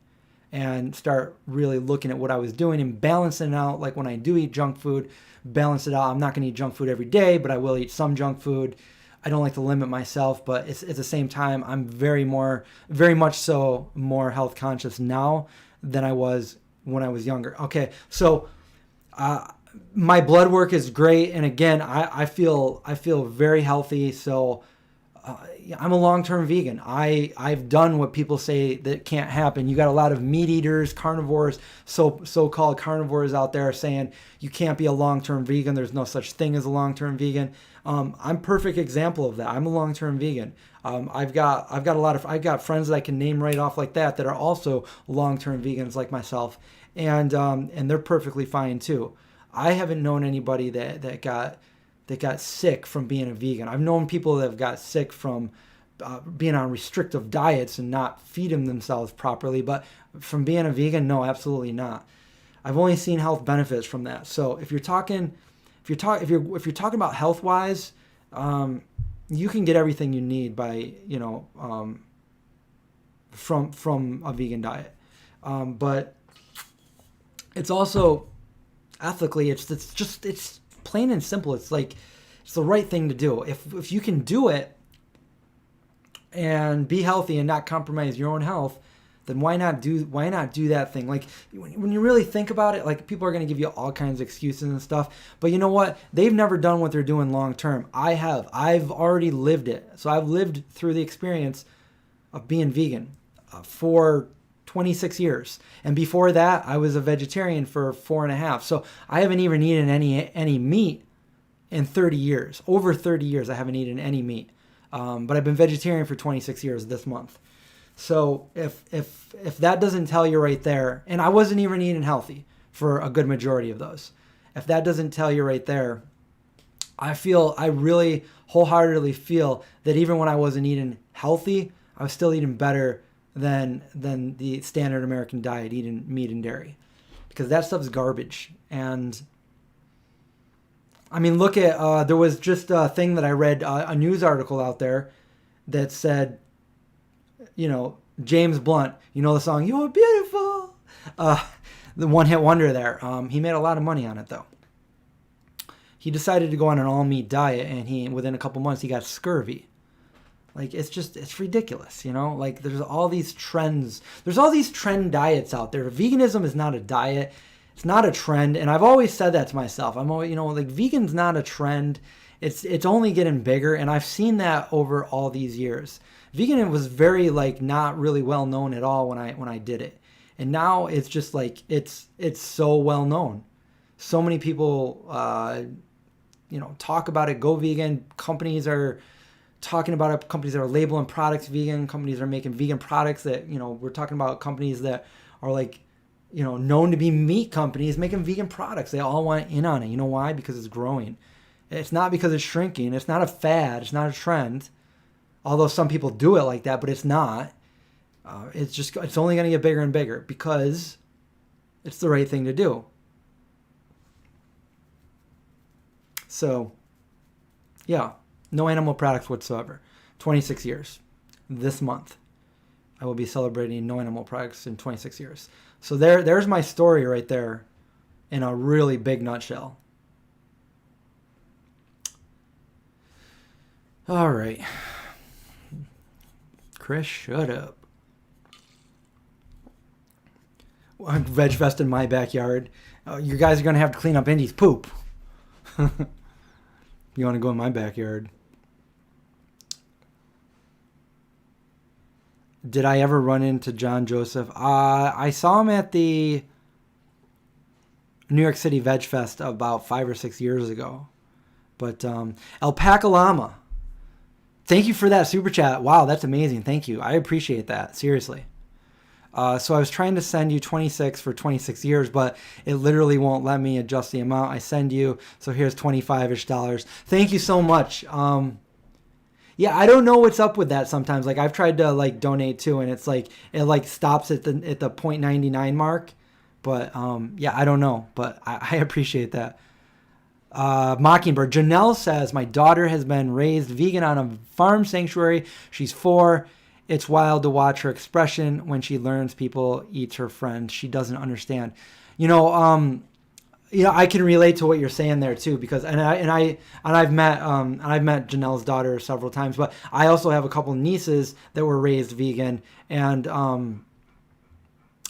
and start really looking at what I was doing and balancing it out. Like when I do eat junk food, balance it out. I'm not going to eat junk food every day, but I will eat some junk food. I don't like to limit myself, but it's at the same time, I'm very much so more health conscious now than I was when I was younger. Okay, so my blood work is great, and again, I feel very healthy. So I'm a long-term vegan. I've done what people say that can't happen. You got a lot of meat eaters, carnivores, so-called carnivores out there saying you can't be a long-term vegan. There's no such thing as a long-term vegan. I'm a perfect example of that. I'm a long-term vegan. I've got friends that I can name right off like that are also long-term vegans like myself, and they're perfectly fine too. I haven't known anybody that got sick from being a vegan. I've known people that have got sick from being on restrictive diets and not feeding themselves properly, but from being a vegan, no, absolutely not. I've only seen health benefits from that. So if you're talking about health wise, you can get everything you need by from a vegan diet, but it's also ethically it's plain and simple. It's like it's the right thing to do. If you can do it and be healthy and not compromise your own health, then why not do that thing? Like when you really think about it, like people are going to give you all kinds of excuses and stuff, but you know what? They've never done what they're doing long term. I have. I've already lived it. So I've lived through the experience of being vegan for 26 years. And before that, I was a vegetarian for 4.5. So I haven't even eaten any meat in 30 years. Over 30 years, I haven't eaten any meat. But I've been vegetarian for 26 years this month. So if that doesn't tell you right there, and I wasn't even eating healthy for a good majority of those. If that doesn't tell you right there, I really wholeheartedly feel that even when I wasn't eating healthy, I was still eating better than the standard American diet, eating meat and dairy. because that stuff's garbage. And I mean, look at, there was just a thing that I read, a news article out there that said, you know, James Blunt, you know the song, "You're Beautiful," the one-hit wonder there. He made a lot of money on it, though. He decided to go on an all-meat diet, and within a couple months, he got scurvy. Like, it's ridiculous, you know? Like, there's all these trends. There's all these trend diets out there. Veganism is not a diet. It's not a trend. And I've always said that to myself. I'm always, you know, like, vegan's not a trend. It's only getting bigger. And I've seen that over all these years. Vegan was very, like, not really well known at all when I did it. And now it's just like, it's so well known. So many people, you know, talk about it, go vegan. Companies are talking about it. Companies that are labeling products vegan. Companies are making vegan products that, you know, we're talking about companies that are like, you know, known to be meat companies making vegan products. They all want in on it. You know why? Because it's growing. It's not because it's shrinking. It's not a fad. It's not a trend. Although some people do it like that, but it's not. It's only going to get bigger and bigger because it's the right thing to do. So, yeah, no animal products whatsoever. 26 years. This month, I will be celebrating no animal products in 26 years. So there's my story right there in a really big nutshell. All right. Chris, shut up. Veg Fest in my backyard. You guys are going to have to clean up Indy's poop. You want to go in my backyard. Did I ever run into John Joseph? I saw him at the New York City Veg Fest about 5 or 6 years ago. But Alpaca Llama, thank you for that super chat. Wow, that's amazing. Thank you. I appreciate that. Seriously. So I was trying to send you 26 for 26 years, but it literally won't let me adjust the amount I send you. So here's $25-ish. Thank you so much. Yeah, I don't know what's up with that sometimes. Like, I've tried to, like, donate too, and it's like, it, like, stops at the 0.99 mark. But, yeah, I don't know. But I appreciate that. Mockingbird. Janelle says, my daughter has been raised vegan on a farm sanctuary. She's 4. It's wild to watch her expression when she learns people eat her friend. She doesn't understand. You know, I can relate to what you're saying there too, because I've met Janelle's daughter several times, but I also have a couple nieces that were raised vegan, and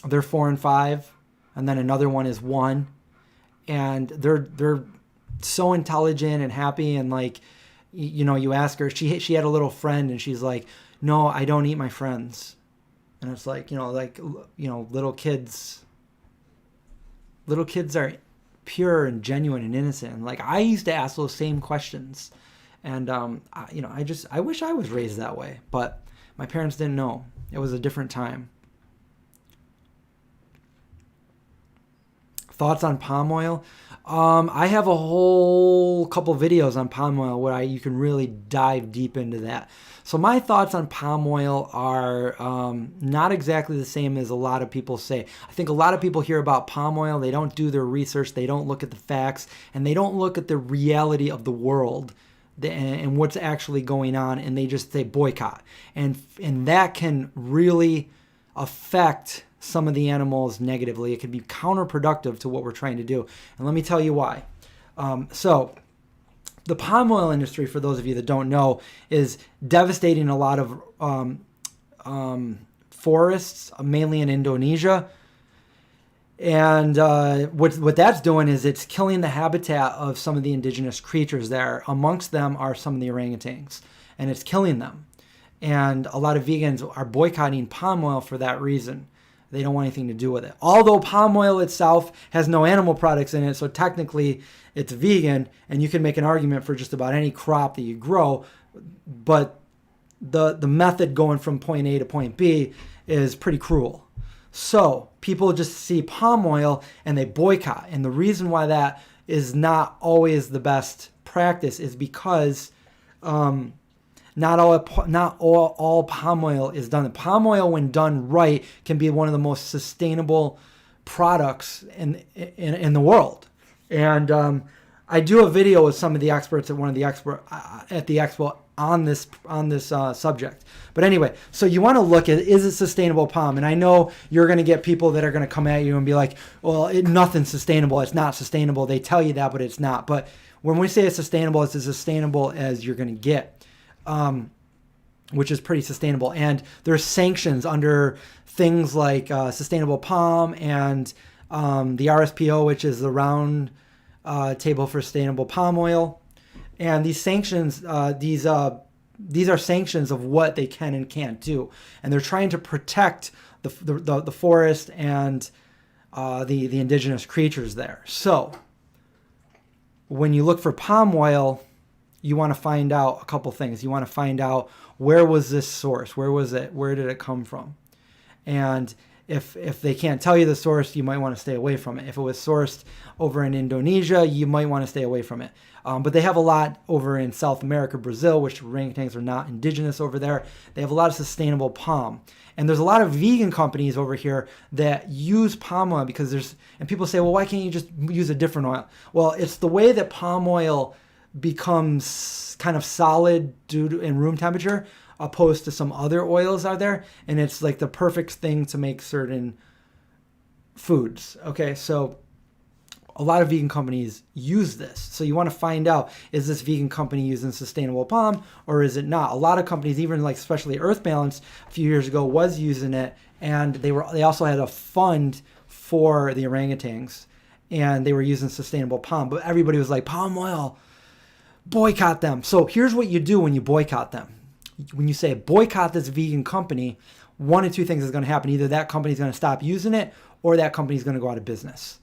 they're 4 and 5, and then another one is 1, and they're so intelligent and happy, and like, you know, you ask her, she had a little friend, and she's like, no, I don't eat my friends. And it's like, little kids are pure and genuine and innocent. And like, I used to ask those same questions. And, I wish I was raised that way, but my parents didn't know. It was a different time. Thoughts on palm oil? I have a whole couple videos on palm oil where you can really dive deep into that. So my thoughts on palm oil are not exactly the same as a lot of people say. I think a lot of people hear about palm oil, they don't do their research, they don't look at the facts, and they don't look at the reality of the world and what's actually going on, and they just say boycott. And that can really affect some of the animals negatively. It can be counterproductive to what we're trying to do. And let me tell you why. So the palm oil industry, for those of you that don't know, is devastating a lot of forests, mainly in Indonesia. And what that's doing is it's killing the habitat of some of the indigenous creatures there. Amongst them are some of the orangutans, and it's killing them. And a lot of vegans are boycotting palm oil for that reason. They don't want anything to do with it. Although palm oil itself has no animal products in it, so technically it's vegan, and you can make an argument for just about any crop that you grow, but the method going from point A to point B is pretty cruel. So people just see palm oil and they boycott. And the reason why that is not always the best practice is because not all palm oil is done. Palm oil, when done right, can be one of the most sustainable products in the world. And I do a video with some of the experts at one of the at the expo on this subject. But anyway, so you want to look at, is it sustainable palm? And I know you're going to get people that are going to come at you and be like, well, nothing's sustainable. It's not sustainable. They tell you that, but it's not. But when we say it's sustainable, it's as sustainable as you're going to get, which is pretty sustainable. And there's sanctions under things like sustainable palm and the RSPO, which is the round table for sustainable palm oil. And these sanctions, these are sanctions of what they can and can't do, and they're trying to protect the forest and the indigenous creatures there. So when you look for palm oil, you want to find out a couple things. You want to find out, where was this source? Where was it? Where did it come from? And if they can't tell you the source, you might want to stay away from it. If it was sourced over in Indonesia, you might want to stay away from it. But they have a lot over in South America, Brazil, which orangutans are not indigenous over there. They have a lot of sustainable palm. And there's a lot of vegan companies over here that use palm oil and people say, well, why can't you just use a different oil? Well, it's the way that palm oil becomes kind of solid in room temperature, opposed to some other oils out there, and it's like the perfect thing to make certain foods. Okay, so a lot of vegan companies use this. So you want to find out, is this vegan company using sustainable palm or is it not? A lot of companies, even like especially Earth Balance a few years ago, was using it, and they also had a fund for the orangutans, and they were using sustainable palm, but everybody was like, palm oil, boycott them. So here's what you do when you boycott them. When you say boycott this vegan company, one of two things is going to happen. Either that company's going to stop using it, or that company's going to go out of business.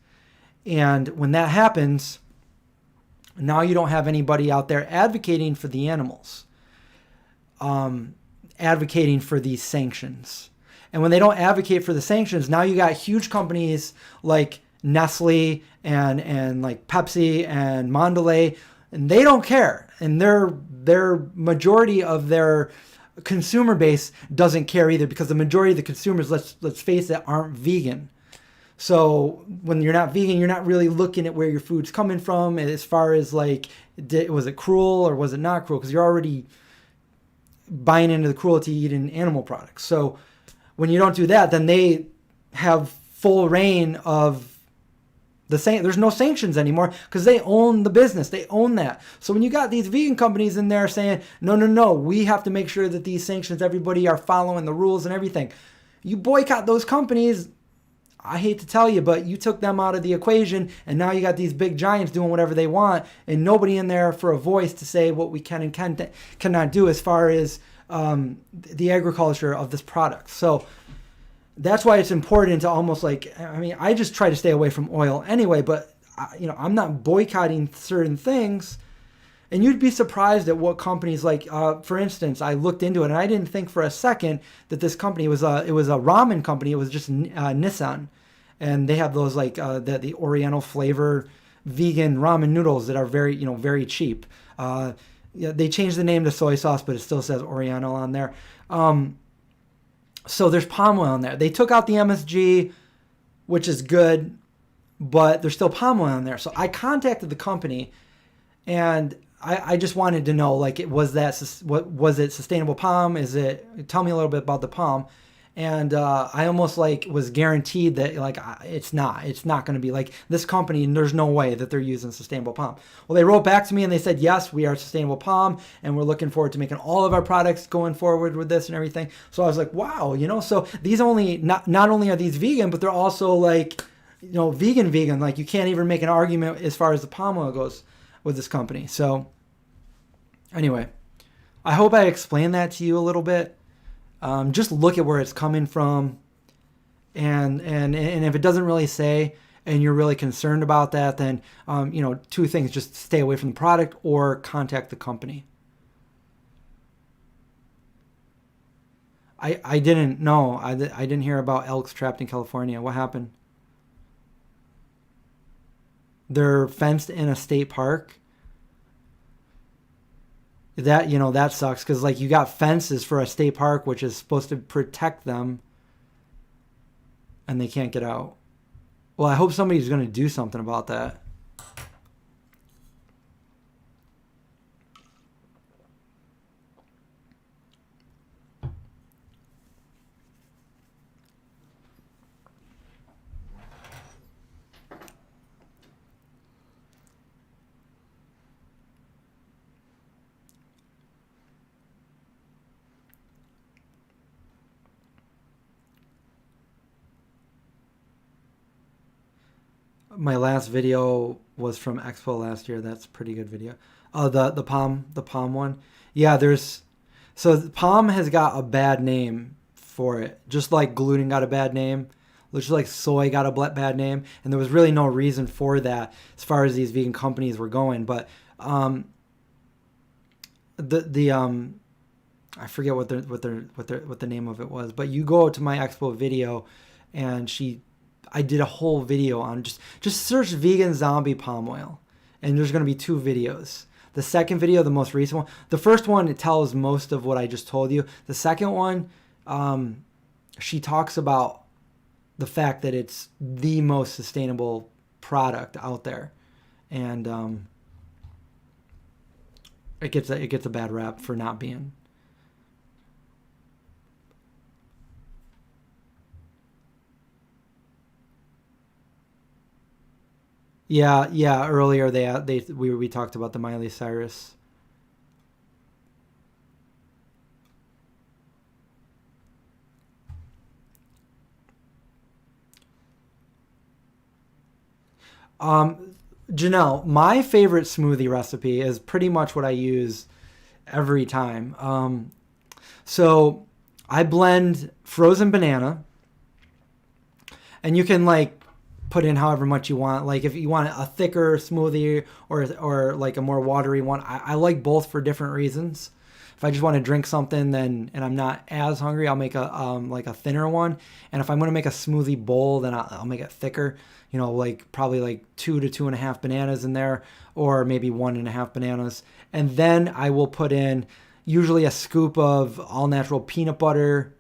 And when that happens, now you don't have anybody out there advocating for the animals, advocating for these sanctions. And when they don't advocate for the sanctions, now you got huge companies like Nestle and like Pepsi and Mondelez, and they don't care. And their majority of their consumer base doesn't care either, because the majority of the consumers, let's face it, aren't vegan. So when you're not vegan, you're not really looking at where your food's coming from as far as like, was it cruel or was it not cruel? Because you're already buying into the cruelty eating animal products. So when you don't do that, then they have full reign of there's no sanctions anymore, because they own the business. They own that. So when you got these vegan companies in there saying, no, we have to make sure that these sanctions, everybody are following the rules and everything. You boycott those companies. I hate to tell you, but you took them out of the equation, and now you got these big giants doing whatever they want, and nobody in there for a voice to say what we can and cannot do as far as the agriculture of this product. So that's why it's important to almost like, I mean, I just try to stay away from oil anyway, but I'm not boycotting certain things. And you'd be surprised at what companies like, for instance, I looked into it and I didn't think for a second that this company was it was a ramen company. It was just Nissan, and they have those like the Oriental flavor vegan ramen noodles that are very cheap. They changed the name to soy sauce, but it still says Oriental on there. So there's palm oil in there. They took out the MSG, which is good, but there's still palm oil in there. So I contacted the company, and I just wanted to know, like, was it sustainable palm? Tell me a little bit about the palm. And I almost like was guaranteed that like it's not going to be like this company, and there's no way that they're using sustainable palm. Well, they wrote back to me and they said, yes, we are sustainable palm, and we're looking forward to making all of our products going forward with this and everything. So I was like, wow, so these not only are these vegan, but they're also like, vegan, like you can't even make an argument as far as the palm oil goes with this company. So anyway, I hope I explained that to you a little bit. Just look at where it's coming from, and if it doesn't really say, and you're really concerned about that, then two things: just stay away from the product or contact the company. I didn't know. I didn't hear about elks trapped in California. What happened? They're fenced in a state park. That sucks, because like you got fences for a state park which is supposed to protect them, and they can't get out. Well, I hope somebody's going to do something about that. My last video was from Expo last year. That's a pretty good video. The palm one. Yeah, so palm has got a bad name for it, just like gluten got a bad name, just like soy got a bad name, and there was really no reason for that as far as these vegan companies were going. But I forget what the name of it was. But you go to my Expo video, and I did a whole video on just search vegan zombie palm oil, and there's going to be 2 videos. The second video, the most recent one, the first one, it tells most of what I just told you. The second one, she talks about the fact that it's the most sustainable product out there, and it gets a bad rap for not being. Yeah. Earlier we talked about the Miley Cyrus. Janelle, my favorite smoothie recipe is pretty much what I use every time. So I blend frozen banana, and you can like put in however much you want. Like if you want a thicker smoothie or like a more watery one, I like both for different reasons. If I just want to drink something and I'm not as hungry, I'll make a like a thinner one. And if I'm going to make a smoothie bowl, then I'll make it thicker. You know, like probably like 2 to 2.5 bananas in there, or maybe 1.5 bananas. And then I will put in usually a scoop of all natural peanut butter,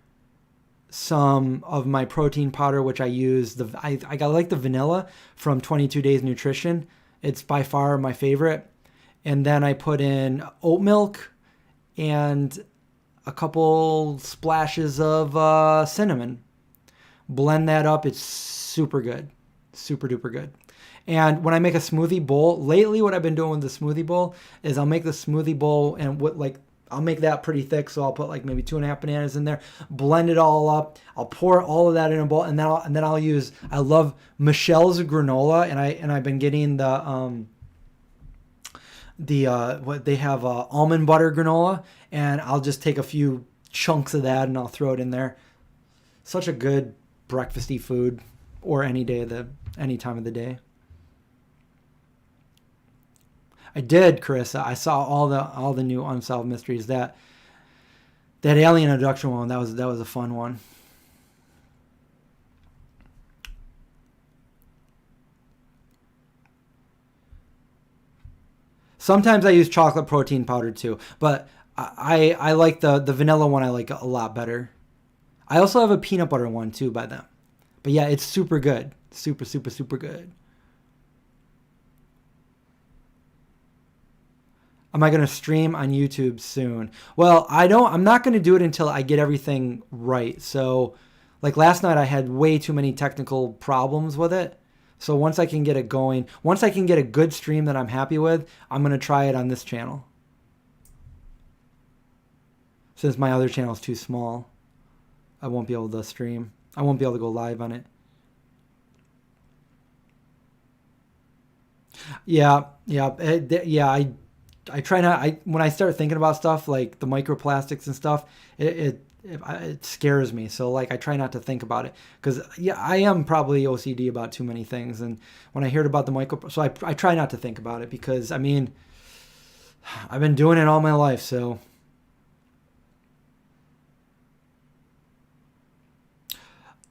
some of my protein powder, which I use. I like the vanilla from 22 Days Nutrition. It's by far my favorite. And then I put in oat milk and a couple splashes of cinnamon. Blend that up. It's super good. Super duper good. And when I make a smoothie bowl, lately what I've been doing with the smoothie bowl is I'll make the smoothie bowl and I'll make that pretty thick, so I'll put like maybe 2.5 bananas in there, blend it all up. I'll pour all of that in a bowl, and then I'll use. I love Michelle's granola, and I've been getting what they have, almond butter granola, and I'll just take a few chunks of that and I'll throw it in there. Such a good breakfasty food, or any time of the day. I did, Carissa. I saw all the new Unsolved Mysteries. That alien abduction one, that was a fun one. Sometimes I use chocolate protein powder too, but I like the vanilla one. I like a lot better. I also have a peanut butter one too by them. But yeah, it's super good. Super, super, super good. Am I going to stream on YouTube soon? Well, I'm not going to do it until I get everything right. So like last night I had way too many technical problems with it. So once I can get it going, once I can get a good stream that I'm happy with, I'm going to try it on this channel. Since my other channel is too small, I won't be able to stream. I won't be able to go live on it. Yeah. I try not. When I start thinking about stuff like the microplastics and stuff, it scares me. So like I try not to think about it, because I am probably OCD about too many things. And when I heard about the so I try not to think about it, because I mean, I've been doing it all my life. So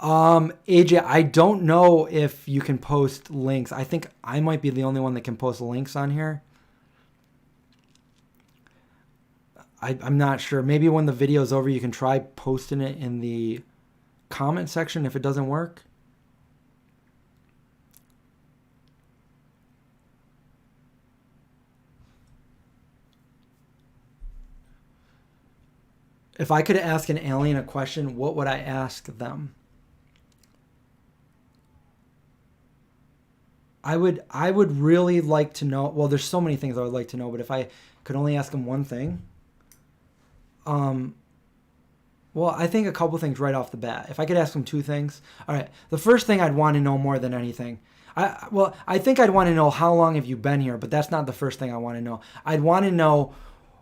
AJ, I don't know if you can post links. I think I might be the only one that can post links on here. I'm not sure. Maybe when the video's over, you can try posting it in the comment section if it doesn't work. If I could ask an alien a question, what would I ask them? I would really like to know. Well, there's so many things I would like to know, but if I could only ask them one thing, well, I think a couple things right off the bat. If I could ask them two things, all right. The first thing I'd want to know more than anything, I think I'd want to know how long have you been here, but that's not the first thing I want to know. I'd want to know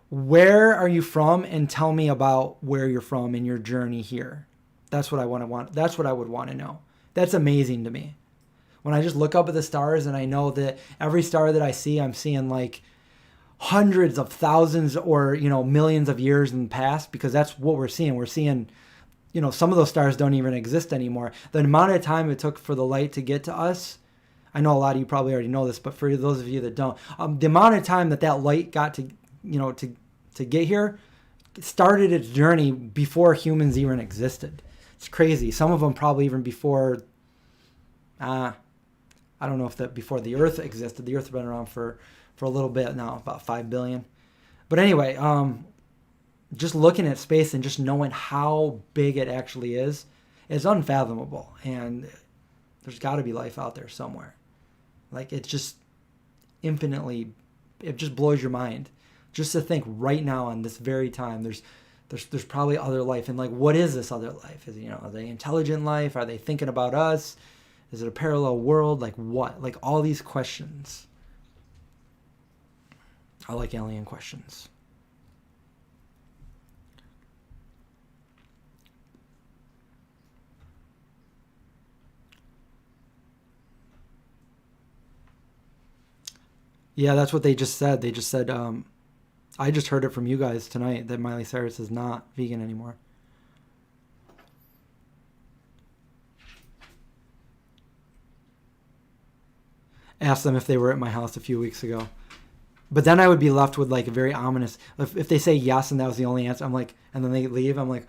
where are you from, and tell me about where you're from and your journey here. That's what I want. That's what I would want to know. That's amazing to me. When I just look up at the stars and I know that every star that I see, I'm seeing like hundreds of thousands or, millions of years in the past, because that's what we're seeing. We're seeing, some of those stars don't even exist anymore. The amount of time it took for the light to get to us, I know a lot of you probably already know this, but for those of you that don't, the amount of time that light got to, to get here, started its journey before humans even existed. It's crazy. Some of them probably even before, I don't know if that before the Earth existed. The Earth's been around for a little bit now, about 5 billion. But anyway, just looking at space and just knowing how big it actually is unfathomable. And there's got to be life out there somewhere. Like, it's just infinitely, it just blows your mind. Just to think right now on this very time, there's probably other life. And like, what is this other life? Is, are they intelligent life? Are they thinking about us? Is it a parallel world? Like what? Like all these questions. I like alien questions. Yeah, that's what they just said. They just said, I just heard it from you guys tonight that Miley Cyrus is not vegan anymore. Asked them if they were at my house a few weeks ago. But then I would be left with like a very ominous, if they say yes and that was the only answer, I'm like, and then they leave, I'm like,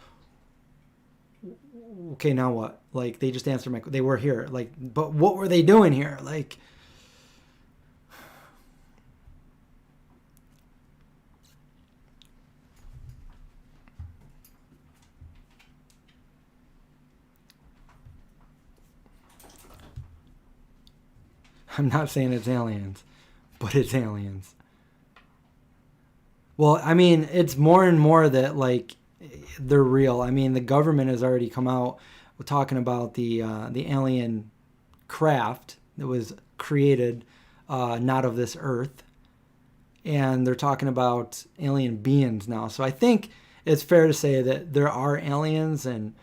okay, now what? Like, they just answered they were here. Like, but what were they doing here? Like, I'm not saying it's aliens, but it's aliens. Well, I mean, it's more and more that, like, they're real. I mean, the government has already come out talking about the alien craft that was created not of this earth. And they're talking about alien beings now. So I think it's fair to say that there are aliens, and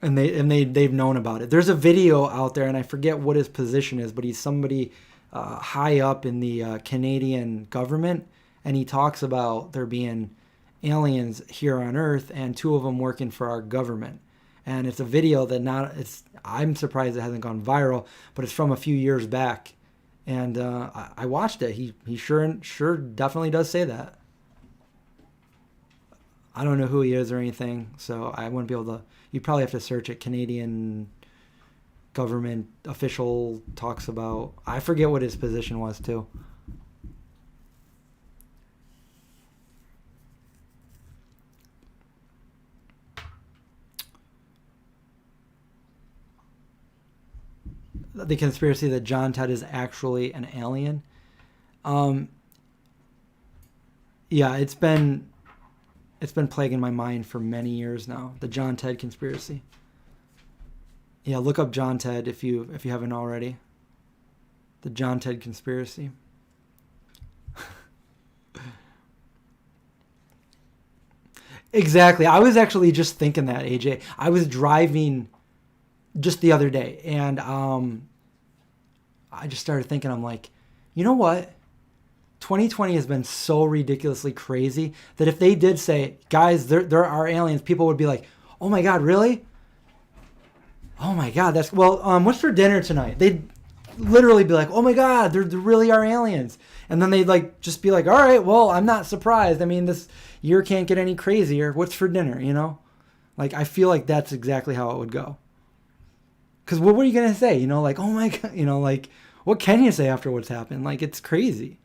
they've known about it. There's a video out there, and I forget what his position is, but he's somebody high up in the Canadian government, and he talks about there being aliens here on Earth, and 2 of them working for our government. And it's a video that I'm surprised it hasn't gone viral, but it's from a few years back, and I watched it. He sure definitely does say that. I don't know who he is or anything, so I wouldn't be able to. You'd probably have to search it. Canadian government official talks about. I forget what his position was too. The conspiracy that John Ted is actually an alien. Yeah, it's been plaguing my mind for many years now. The John Ted conspiracy. Yeah, look up John Ted if you haven't already. The John Ted conspiracy. Exactly. I was actually just thinking that, AJ. I was driving just the other day, and I just started thinking, I'm like, you know what? 2020 has been so ridiculously crazy that if they did say, guys, there are aliens, people would be like, oh my God, really? Oh my God, that's, well, what's for dinner tonight? They'd literally be like, oh my God, there really are aliens. And then they'd like, just be like, all right, well, I'm not surprised. I mean, this year can't get any crazier. What's for dinner, you know? Like, I feel like that's exactly how it would go. Because what were you going to say? You know, like, oh my God, you know, like, what can you say after what's happened? Like, it's crazy.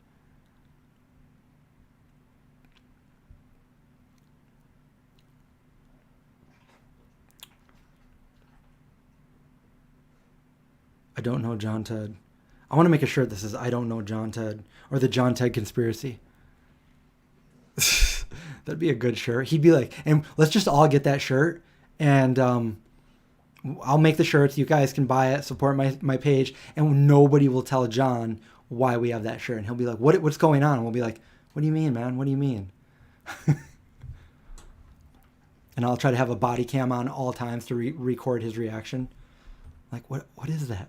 I don't know John Ted. I want to make a shirt that says I don't know John Ted, or the John Ted conspiracy. That'd be a good shirt. He'd be like, and let's just all get that shirt, and I'll make the shirts. You guys can buy it, support my page, and nobody will tell John why we have that shirt. And he'll be like, what's going on? And we'll be like, what do you mean, man? What do you mean? And I'll try to have a body cam on all times to record his reaction. Like, what is that?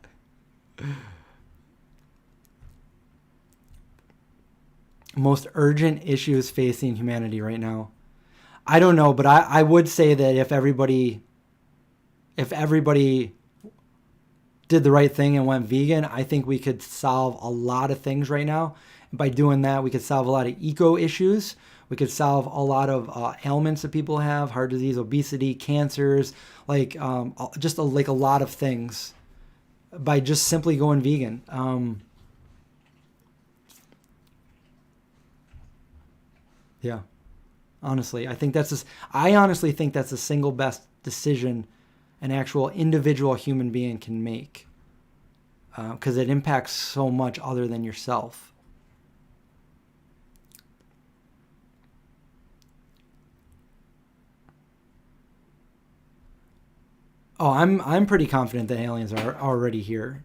Most urgent issues facing humanity right now. I don't know, but I would say that if everybody did the right thing and went vegan, I think we could solve a lot of things right now. And by doing that, we could solve a lot of eco issues. We could solve a lot of ailments that people have, heart disease, obesity, cancers, like just a lot of things by just simply going vegan. Yeah, honestly, I honestly think that's the single best decision an actual individual human being can make, because it impacts so much other than yourself. Oh, I'm pretty confident that aliens are already here.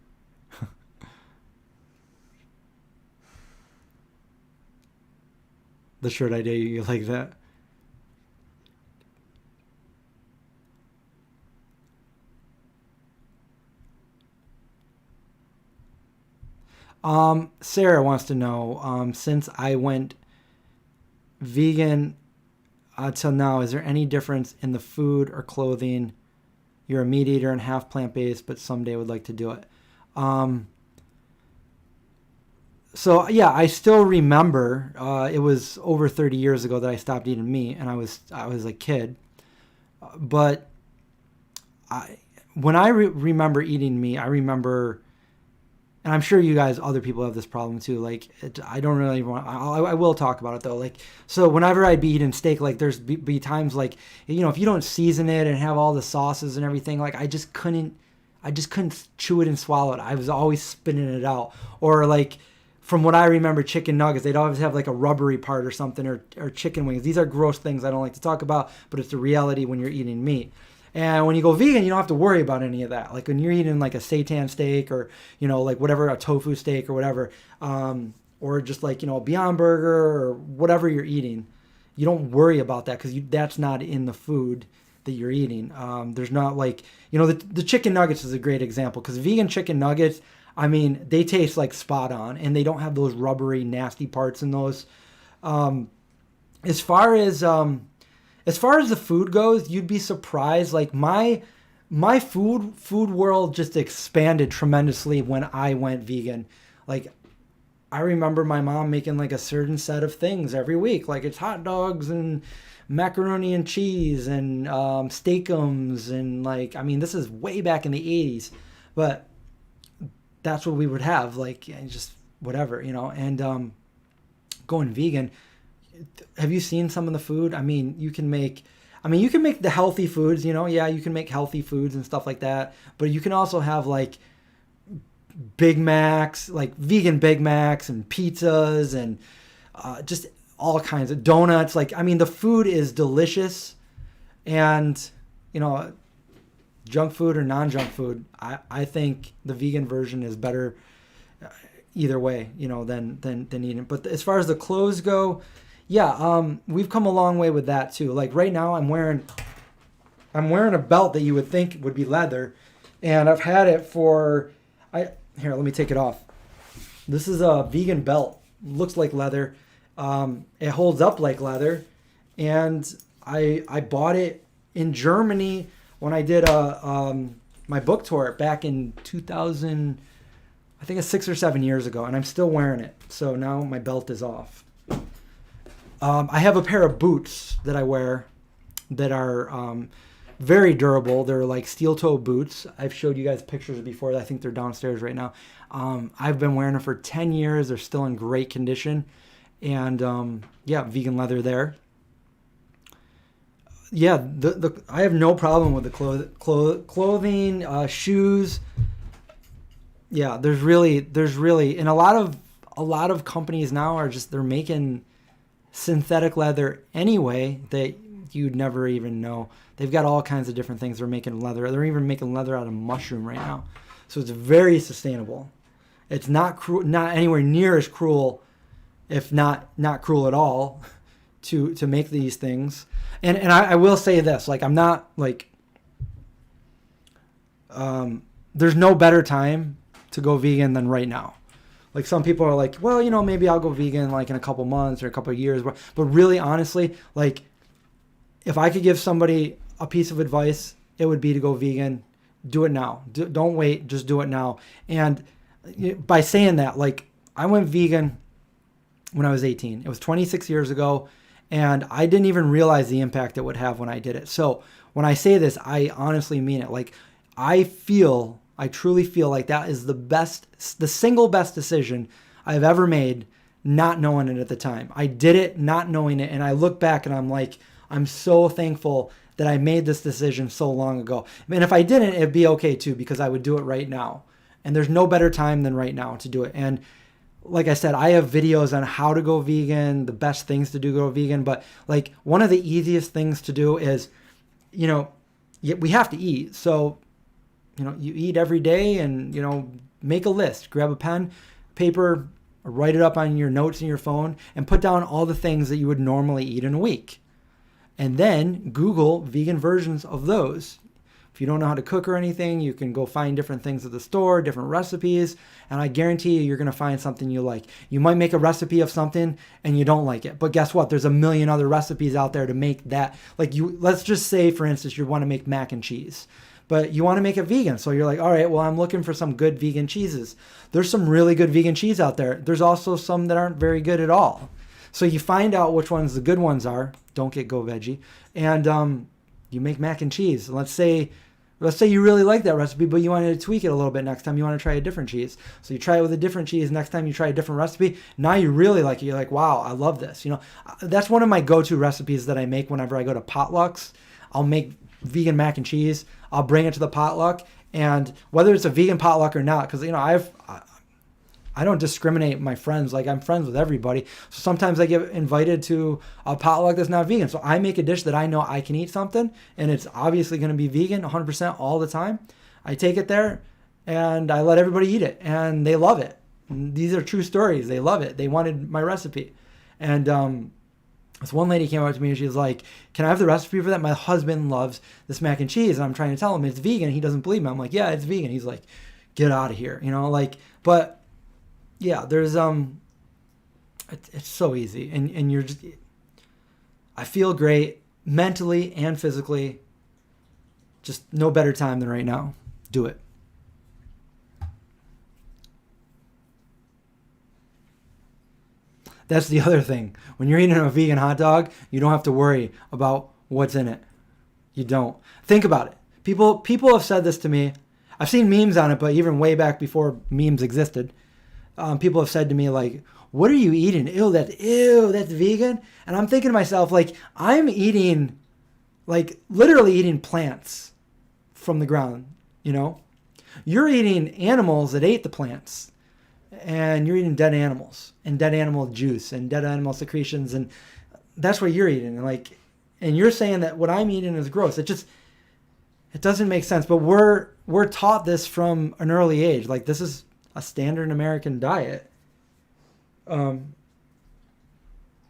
The shirt idea, you like that? Sarah wants to know, since I went vegan till now, is there any difference in the food or clothing? You're a meat eater and half plant-based, but someday would like to do it. So yeah, I still remember, it was over 30 years ago that I stopped eating meat, and I was a kid. But when I remember eating meat, I remember, and I'm sure you guys, other people have this problem too. Like, I don't really want, I will talk about it though. Like, so whenever I'd be eating steak, like there's be times like, you know, if you don't season it and have all the sauces and everything, like I just couldn't chew it and swallow it. I was always spitting it out. Or like, from what I remember, chicken nuggets, they'd always have like a rubbery part or something, or chicken wings. These are gross things I don't like to talk about, but it's the reality when you're eating meat. And when you go vegan, you don't have to worry about any of that. Like when you're eating like a seitan steak, or, you know, like whatever, a tofu steak or whatever, or just like, you know, a Beyond Burger or whatever you're eating, you don't worry about that because that's not in the food that you're eating. There's not like, you know, the chicken nuggets is a great example, because vegan chicken nuggets, I mean, they taste like spot on, and they don't have those rubbery, nasty parts in those. As far as the food goes, you'd be surprised. Like my food world just expanded tremendously when I went vegan. Like, I remember my mom making like a certain set of things every week. Like, it's hot dogs and macaroni and cheese and steakums, and like, I mean, this is way back in the 80s, but that's what we would have, like, and just whatever, you know. And going vegan, have you seen some of the food? I mean, you can make the healthy foods, you know. Yeah, you can make healthy foods and stuff like that, but you can also have like Big Macs, like vegan Big Macs and pizzas, and just all kinds of donuts. Like, I mean, the food is delicious, and, you know, junk food or non-junk food, I think the vegan version is better either way, you know, than eating. But as far as the clothes go, yeah, we've come a long way with that too. Like right now, I'm wearing a belt that you would think would be leather, and I've had it for here. Let me take it off. This is a vegan belt. Looks like leather. It holds up like leather, and I bought it in Germany when I did my book tour back in 2000, I think it's 6 or 7 years ago, and I'm still wearing it. So now my belt is off. I have a pair of boots that I wear that are very durable. They're like steel toe boots. I've showed you guys pictures before. I think they're downstairs right now. I've been wearing them for 10 years. They're still in great condition. And yeah, vegan leather there. Yeah, I have no problem with the clothing, shoes. Yeah, and a lot of companies now are just, they're making synthetic leather anyway that you'd never even know. They've got all kinds of different things. They're making leather. They're even making leather out of mushroom right now. So it's very sustainable. It's not anywhere near as cruel, if not cruel at all, to make these things. And I will say this, like, I'm not like, there's no better time to go vegan than right now. Like, some people are like, well, maybe I'll go vegan like in a couple months or a couple of years. But really, honestly, like, if I could give somebody a piece of advice, it would be to go vegan. Do it now. Don't wait. Just do it now. And by saying that, like, I went vegan when I was 18. It was 26 years ago, and I didn't even realize the impact it would have when I did it. So when I say this, I honestly mean it. Like, I truly feel like that is the single best decision I've ever made, not knowing it at the time. I did it not knowing it, and I look back and I'm like, I'm so thankful that I made this decision so long ago. And if I didn't, it'd be okay too, because I would do it right now. And there's no better time than right now to do it. And like I said, I have videos on how to go vegan, the best things to do to go vegan. But like, one of the easiest things to do is, we have to eat. So, you eat every day, and, make a list, grab a pen, paper, or write it up on your notes in your phone, and put down all the things that you would normally eat in a week. And then Google vegan versions of those. If you don't know how to cook or anything, you can go find different things at the store, different recipes, and I guarantee you're going to find something you like. You might make a recipe of something and you don't like it, but guess what? There's a million other recipes out there to make that. Like, let's just say, for instance, you want to make mac and cheese, but you want to make it vegan. So you're like, all right, well, I'm looking for some good vegan cheeses. There's some really good vegan cheese out there. There's also some that aren't very good at all. So you find out which ones the good ones are. Don't get Go Veggie. And you make mac and cheese. Let's say you really like that recipe, but you wanted to tweak it a little bit next time. You want to try a different cheese. So you try it with a different cheese. Next time you try a different recipe. Now you really like it. You're like, wow, I love this. That's one of my go-to recipes that I make whenever I go to potlucks. I'll make vegan mac and cheese. I'll bring it to the potluck. And whether it's a vegan potluck or not, because, I don't discriminate my friends. Like, I'm friends with everybody. So sometimes I get invited to a potluck that's not vegan. So I make a dish that I know I can eat something, and it's obviously going to be vegan 100% all the time. I take it there and I let everybody eat it, and they love it. And these are true stories. They love it. They wanted my recipe. And this one lady came up to me and she was like, can I have the recipe for that? My husband loves this mac and cheese, and I'm trying to tell him it's vegan. He doesn't believe me. I'm like, yeah, it's vegan. He's like, get out of here. But yeah, there's it's so easy, and you're just, I feel great mentally and physically. Just no better time than right now. Do it. That's the other thing. When you're eating a vegan hot dog, you don't have to worry about what's in it. You don't. Think about it. People have said this to me. I've seen memes on it, but even way back before memes existed. People have said to me, like, what are you eating? Ew, that's vegan? And I'm thinking to myself, like, I'm eating, like, literally eating plants from the ground, You're eating animals that ate the plants. And you're eating dead animals and dead animal juice and dead animal secretions. And that's what you're eating. And you're saying that what I'm eating is gross. It doesn't make sense. But we're taught this from an early age. Like, this is a standard American diet. When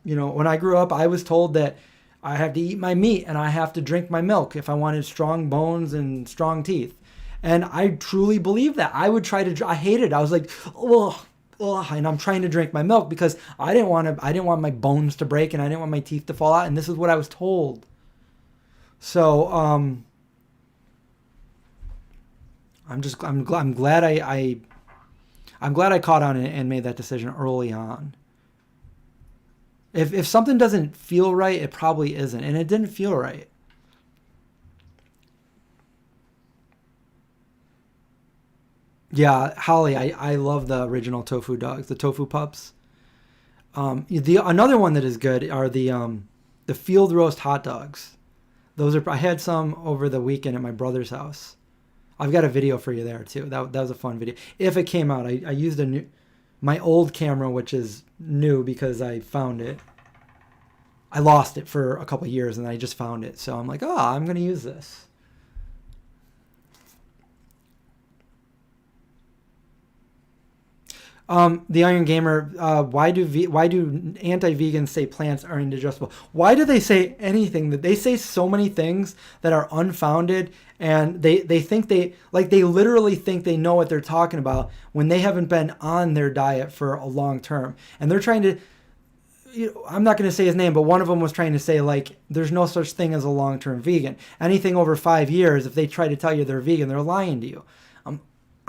I grew up, I was told that I have to eat my meat and I have to drink my milk if I wanted strong bones and strong teeth. And I truly believe that. I would I hated it. I was like, ugh, and I'm trying to drink my milk because I didn't want my bones to break and I didn't want my teeth to fall out. And this is what I was told. So, I'm glad I'm glad I caught on and made that decision early on. If something doesn't feel right, it probably isn't. And it didn't feel right. Yeah, Holly, I love the original tofu dogs, the tofu pups. Another one that is good are the field roast hot dogs. I had some over the weekend at my brother's house. I've got a video for you there too. That was a fun video. If it came out, I used my old camera, which is new because I found it. I lost it for a couple of years and I just found it. So I'm like, oh, I'm going to use this. The Iron Gamer, why do anti-vegans say plants are indigestible? Why do they say anything? That they say so many things that are unfounded, and they think they literally think they know what they're talking about when they haven't been on their diet for a long term, and they're trying to. I'm not going to say his name, but one of them was trying to say like there's no such thing as a long-term vegan. Anything over 5 years, if they try to tell you they're vegan, they're lying to you.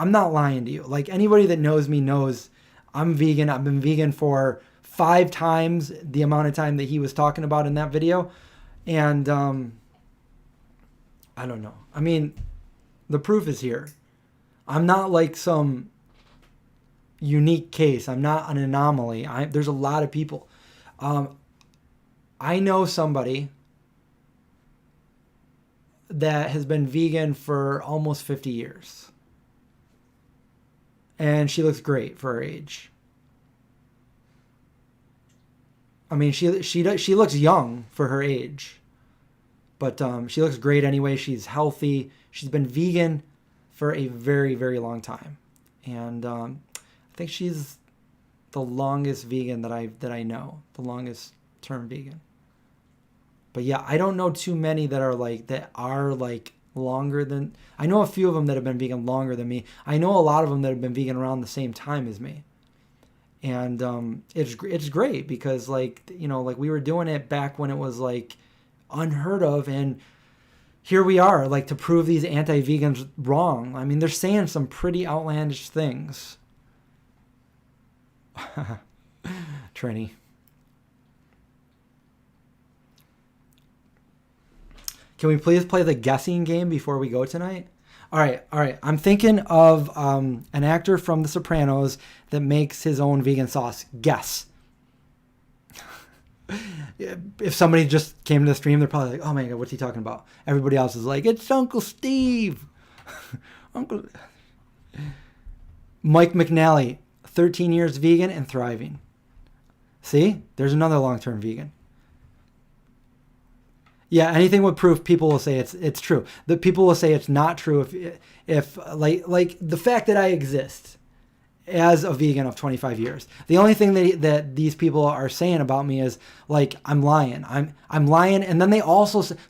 I'm not lying to you. Like anybody that knows me knows I'm vegan. I've been vegan for 5 times the amount of time that he was talking about in that video. And I don't know. I mean, the proof is here. I'm not like some unique case. I'm not an anomaly. There's a lot of people. I know somebody that has been vegan for almost 50 years. And she looks great for her age. I mean, she looks young for her age. But she looks great anyway. She's healthy. She's been vegan for a very, very long time. And I think she's the longest vegan that I know. The longest term vegan. But yeah, I don't know too many that are like longer than. I know a few of them that have been vegan longer than me. I know a lot of them that have been vegan around the same time as me. And it's great because like we were doing it back when it was like unheard of, and here we are like to prove these anti-vegans wrong. I mean, they're saying some pretty outlandish things. Trini. Can we please play the guessing game before we go tonight? All right. I'm thinking of an actor from The Sopranos that makes his own vegan sauce. Guess. If somebody just came to the stream, they're probably like, oh my God, what's he talking about? Everybody else is like, it's Uncle Steve. Uncle Mike McNally, 13 years vegan and thriving. See? There's another long-term vegan. Yeah, anything with proof, people will say it's true. The people will say it's not true if like the fact that I exist as a vegan of 25 years. The only thing that these people are saying about me is like I'm lying. I'm lying, and then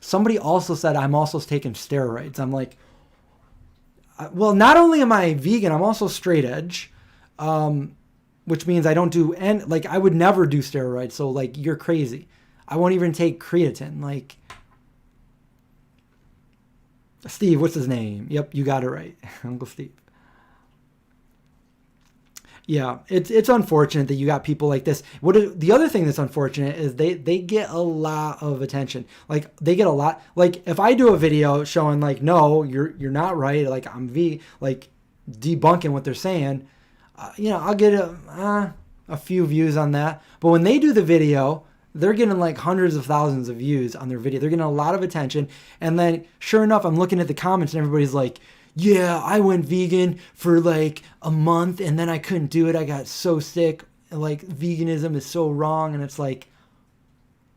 somebody also said I'm also taking steroids. I'm like, well, not only am I vegan, I'm also straight edge, which means I don't do I would never do steroids. So like you're crazy. I won't even take creatine. Like, Steve, what's his name? Yep, you got it right. Uncle Steve. Yeah, it's unfortunate that you got people like this. The other thing that's unfortunate is they get a lot of attention. Like, they get a lot. Like, if I do a video showing, like, no, you're not right, like, I'm like, debunking what they're saying, I'll get a few views on that. But when they do the video, they're getting like hundreds of thousands of views on their video. They're getting a lot of attention. And then sure enough, I'm looking at the comments and everybody's like, yeah, I went vegan for like a month and then I couldn't do it. I got so sick. Like, veganism is so wrong. And it's like,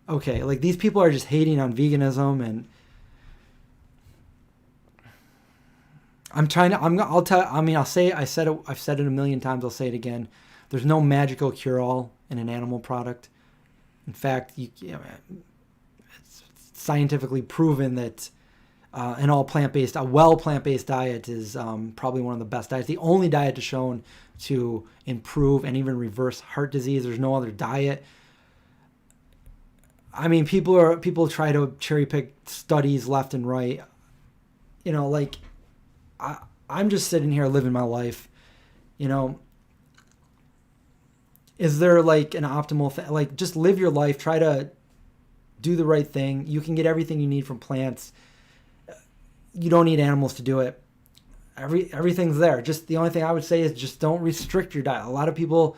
okay, like these people are just hating on veganism. And I've said it a million times. I'll say it again. There's no magical cure-all in an animal product. In fact, it's scientifically proven that a plant-based diet is probably one of the best diets. The only diet shown to improve and even reverse heart disease. There's no other diet. I mean, people try to cherry pick studies left and right. I'm just sitting here living my life. Is there like an optimal thing? Like, just live your life. Try to do the right thing. You can get everything you need from plants. You don't need animals to do it. Everything's there. Just the only thing I would say is just don't restrict your diet. A lot of people,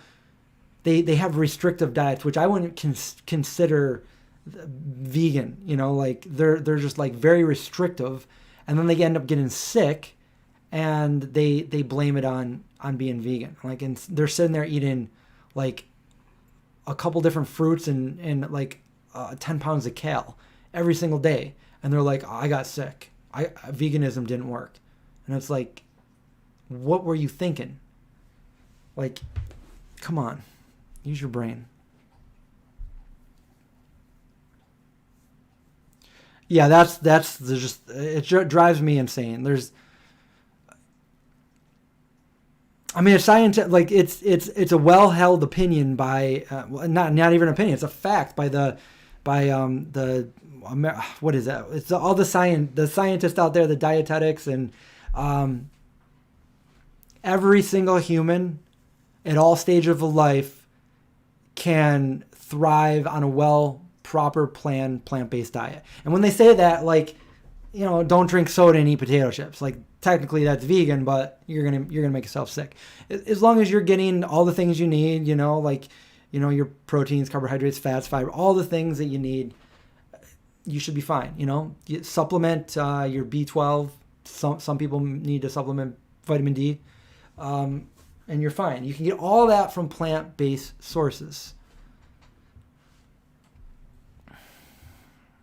they have restrictive diets, which I wouldn't consider vegan. Like they're just like very restrictive, and then they end up getting sick, and they blame it on being vegan. Like, and they're sitting there eating like a couple different fruits and like 10 pounds of kale every single day, and they're like, oh, I got sick. Veganism didn't work. And it's like, what were you thinking? Like, come on, use your brain. Yeah, that's just, it drives me insane. I mean, it's scientific. Like, it's a well-held opinion by not even opinion. It's a fact by the what is that? It's all the scientists out there, the dietetics, and every single human at all stages of life can thrive on a proper planned plant-based diet. And when they say that, like, don't drink soda and eat potato chips, like, technically that's vegan, but you're gonna make yourself sick. As long as you're getting all the things you need, like, your proteins, carbohydrates, fats, fiber, all the things that you need, you should be fine. You supplement your B12. Some people need to supplement vitamin D, and you're fine. You can get all that from plant-based sources.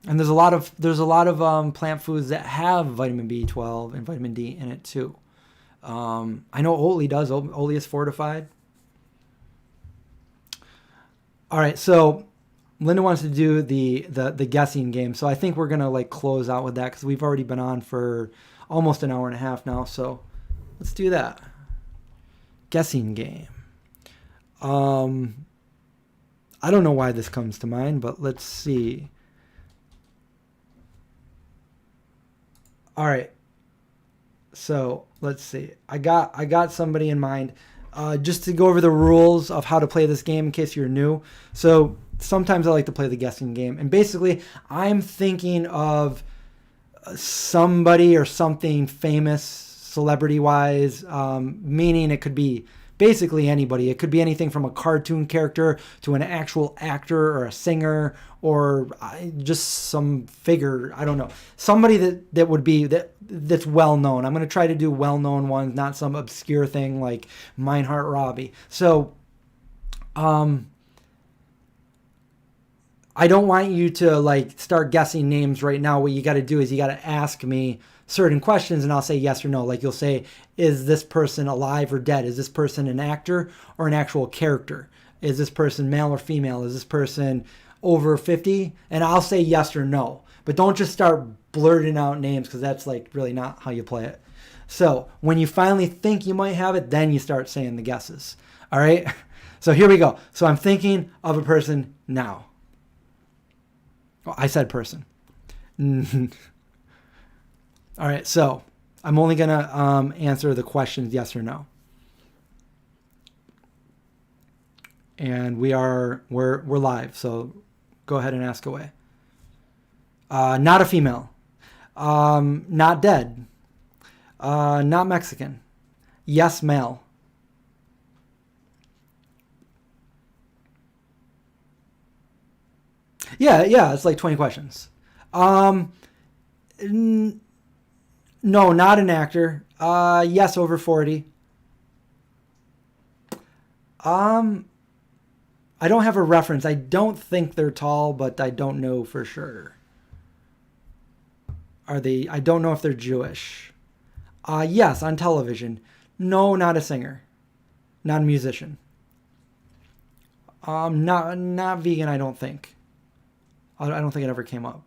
And there's a lot of plant foods that have vitamin B12 and vitamin D in it too. I know Oatly does. Oatly is fortified. All right, so Linda wants to do the guessing game. So I think we're gonna like close out with that because we've already been on for almost an hour and a half now. So let's do that. Guessing game. I don't know why this comes to mind, but let's see. All right, so let's see. I got somebody in mind. Just to go over the rules of how to play this game in case you're new. So sometimes I like to play the guessing game, and basically I'm thinking of somebody or something famous, celebrity-wise, meaning it could be basically anybody. It could be anything from a cartoon character to an actual actor or a singer or just some figure. I don't know. Somebody that would be that's well known. I'm going to try to do well known ones, not some obscure thing like Meinhardt Robbie. So I don't want you to like start guessing names right now. What you got to do is you got to ask me certain questions and I'll say yes or no. Like you'll say, is this person alive or dead? Is this person an actor or an actual character? Is this person male or female? Is this person over 50? And I'll say yes or no. But don't just start blurting out names because that's like really not how you play it. So when you finally think you might have it, then you start saying the guesses. All right? So here we go. So I'm thinking of a person now. Oh, I said person. All right, so I'm only gonna answer the questions yes or no, and we're live. So go ahead and ask away. Not a female. Not dead. Not Mexican. Yes, male. Yeah, it's like 20 questions. No, not an actor. Yes, over 40. I don't have a reference. I don't think they're tall, but I don't know for sure. Are they? I don't know if they're Jewish. Yes, on television. No, not a singer. Not a musician. Not vegan, I don't think. I don't think it ever came up.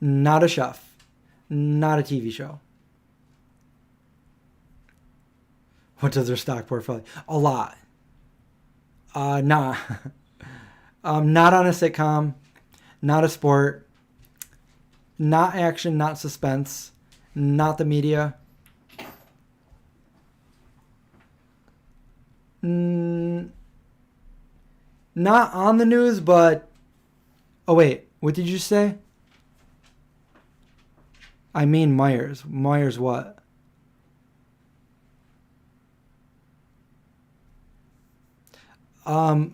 Not a chef. Not a TV show. What does their stock portfolio? A lot. Nah. Not on a sitcom. Not a sport. Not action. Not suspense. Not the media. Not on the news, but... Oh, wait. What did you say? I mean Myers. Myers what? Not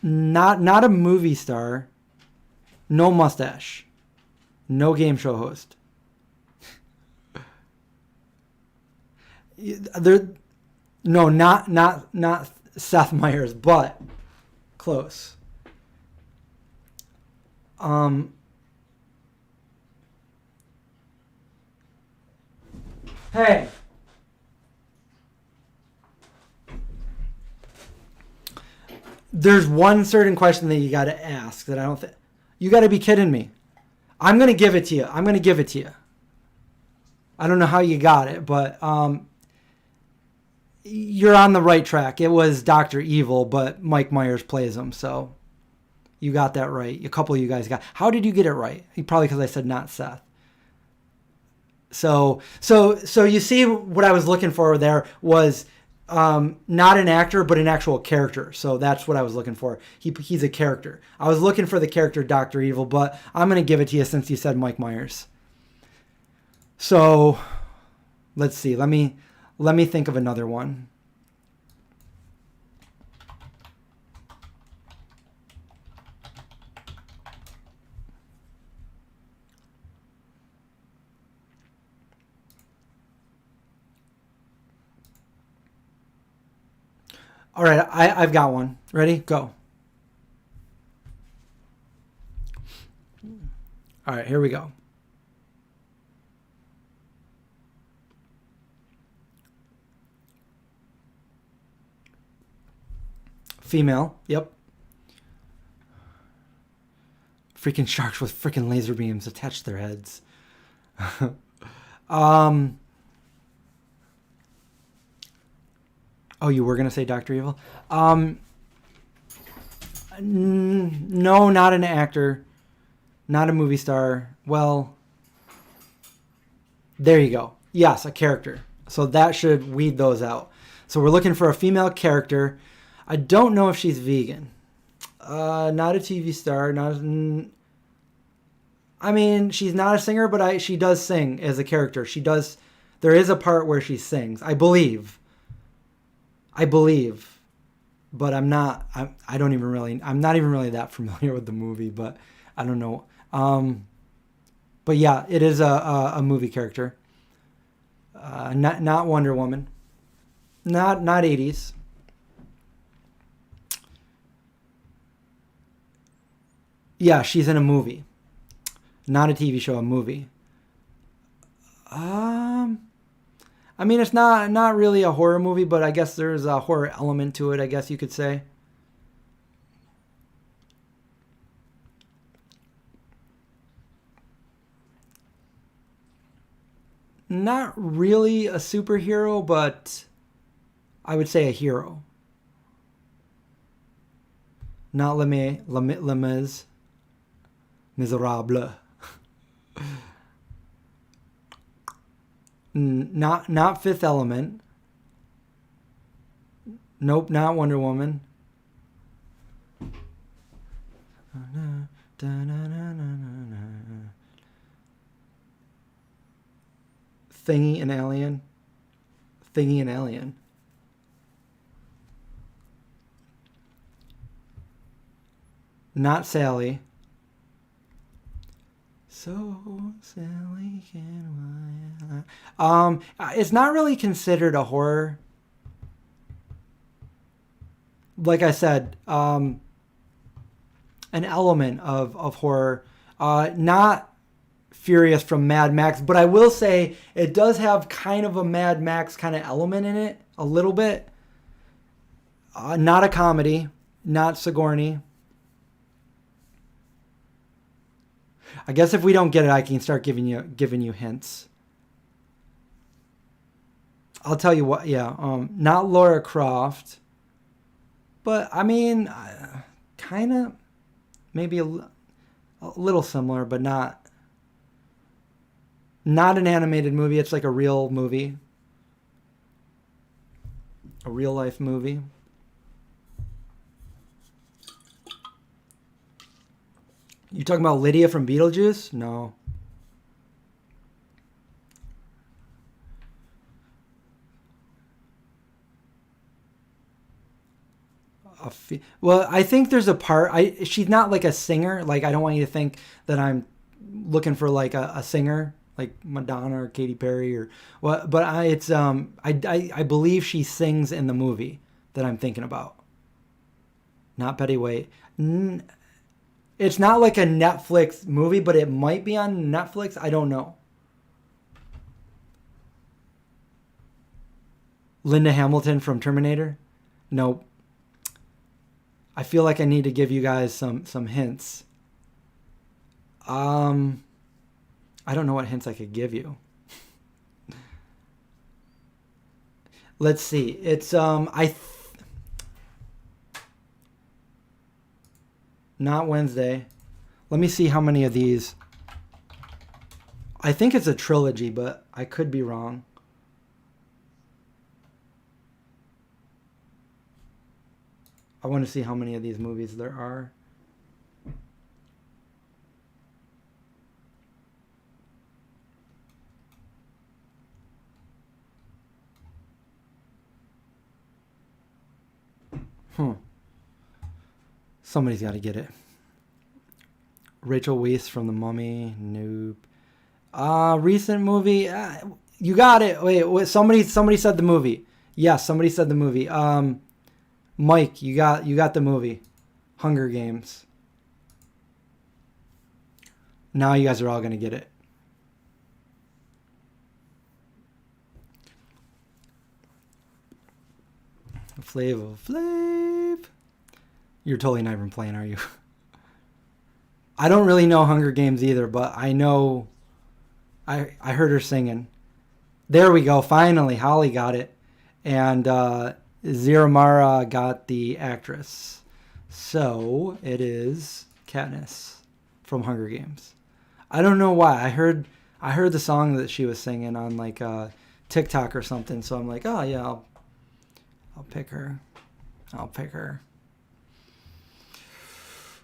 a movie star. No mustache. No game show host. There, no, not Seth Meyers, but close. Hey. There's one certain question that you got to ask that I don't think... You got to be kidding me. I'm going to give it to you. I'm going to give it to you. I don't know how you got it, but you're on the right track. It was Dr. Evil, but Mike Myers plays him, so you got that right. A couple of you guys got... How did you get it right? Probably because I said not Seth. So you see what I was looking for there was... not an actor, but an actual character. So that's what I was looking for. He's a character. I was looking for the character Dr. Evil, but I'm going to give it to you since you said Mike Myers. So let's see. Let me think of another one. All right, I've got one. Ready? Go. All right, here we go. Female. Yep. Freaking sharks with freaking laser beams attached to their heads. Oh, you were going to say Dr. Evil? No, not an actor. Not a movie star. Well, there you go. Yes, a character. So that should weed those out. So we're looking for a female character. I don't know if she's vegan. Not a TV star. I mean, she's not a singer, but she does sing as a character. She does. There is a part where she sings, I believe, but I'm not even really that familiar with the movie, but I don't know. But yeah, it is a movie character. Not Wonder Woman. Not 80s. Yeah, she's in a movie. Not a TV show, a movie. I mean, it's not really a horror movie, but I guess there's a horror element to it, I guess you could say. Not really a superhero, but I would say a hero. Not Les Miserables. Not Fifth Element. Nope, not Wonder Woman. Thingy and Alien. Not Sally. So Sally can it's not really considered a horror. Like I said, an element of horror. Not Furious from Mad Max, but I will say it does have kind of a Mad Max kind of element in it, a little bit. Not a comedy, not Sigourney. I guess if we don't get it, I can start giving you hints. I'll tell you what. Yeah, not Laura Croft, but I mean, kind of, maybe a little similar, but not an animated movie. It's like a real movie, a real life movie. You talking about Lydia from Beetlejuice? No. Well, I think there's a part. She's not like a singer. Like, I don't want you to think that I'm looking for like a singer, like Madonna or Katy Perry or what. But I believe she sings in the movie that I'm thinking about. Not Betty White. It's not like a Netflix movie, but it might be on Netflix. I don't know. Linda Hamilton from Terminator? Nope. I feel like I need to give you guys some hints. I don't know what hints I could give you. Let's see. It's not Wednesday. Let me see how many of these. I think it's a trilogy, but I could be wrong. I want to see how many of these movies there are. Somebody's got to get it. Rachel Weisz from The Mummy. Nope. Recent movie. You got it. Wait. Somebody said the movie. Yes, somebody said the movie. Mike, you got the movie. Hunger Games. Now you guys are all gonna get it. Flavor Flav. You're totally not even playing, are you? I don't really know Hunger Games either, but I know I heard her singing. There we go. Finally, Holly got it. And Ziramara got the actress. So it is Katniss from Hunger Games. I don't know why. I heard the song that she was singing on like TikTok or something. So I'm like, oh yeah, I'll pick her. I'll pick her.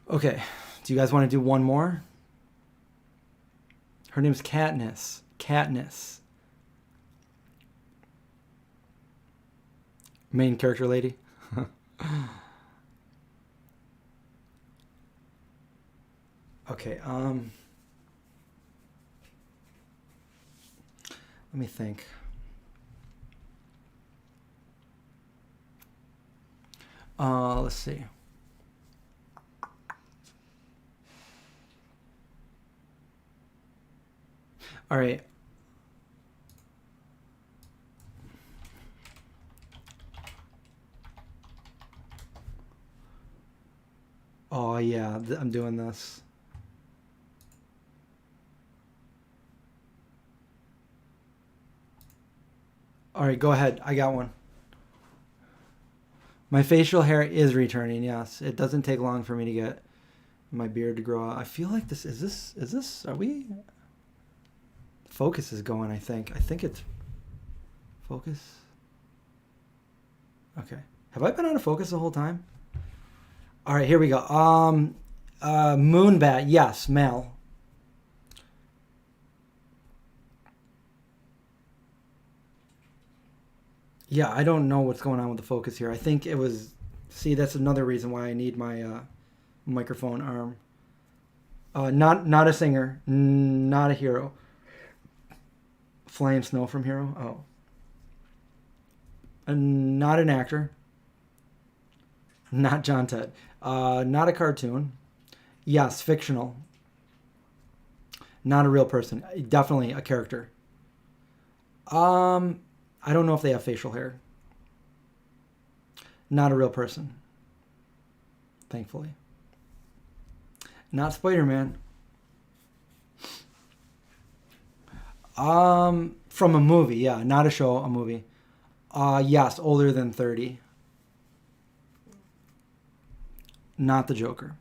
Okay. Do you guys want to do one more? Her name's Katniss. Katniss. Main character lady. Okay, let me think. Let's see. All right. Oh yeah, I'm doing this. All right, go ahead. I got one. My facial hair is returning. Yes, it doesn't take long for me to get my beard to grow out. I feel like this. Are we? Focus is going. I think it's focus. Okay. Have I been out of focus the whole time? All right, here we go. Moonbat. Yes, male. Yeah, I don't know what's going on with the focus here. I think it was... See, that's another reason why I need my microphone arm. Not a singer. Not a hero. Flame Snow from Hero. Oh. Not an actor. Not John Ted. Not a cartoon. Yes, fictional. Not a real person. Definitely a character. I don't know if they have facial hair. Not a real person. Thankfully. Not Spider-Man. From a movie, yeah. Not a show, a movie. Yes, older than 30. Not the Joker.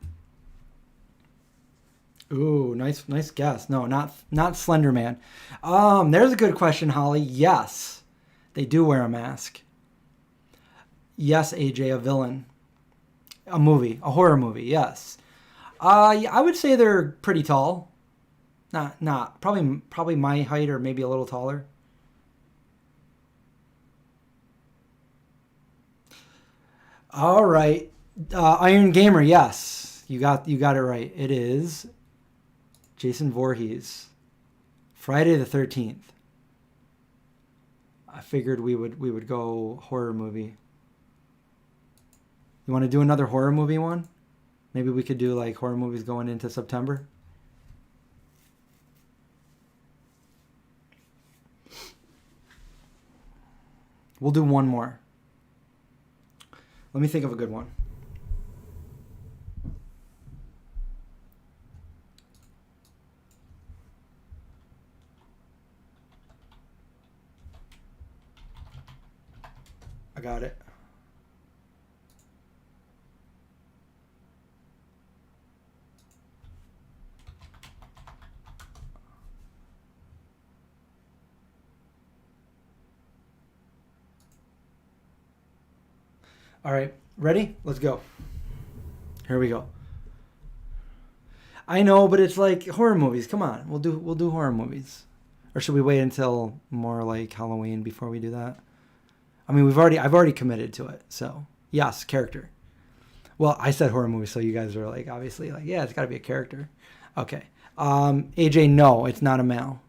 Ooh, nice guess. No, not Slender Man. There's a good question, Holly. Yes, they do wear a mask. Yes, AJ, a villain. A movie, a horror movie. Yes. I would say they're pretty tall. Not probably my height or maybe a little taller. All right. Iron Gamer, yes. You got it right. It is Jason Voorhees. Friday the 13th. I figured we would go horror movie. You want to do another horror movie one? Maybe we could do like horror movies going into September. We'll do one more. Let me think of a good one. I got it. All right, ready? Let's go. Here we go. I know, but it's like horror movies. Come on, we'll do horror movies. Or should we wait until more like Halloween before we do that? I mean, I've already committed to it. So yes, character. Well, I said horror movie, so you guys are like obviously like, yeah, it's got to be a character. Okay. AJ, no, it's not a male.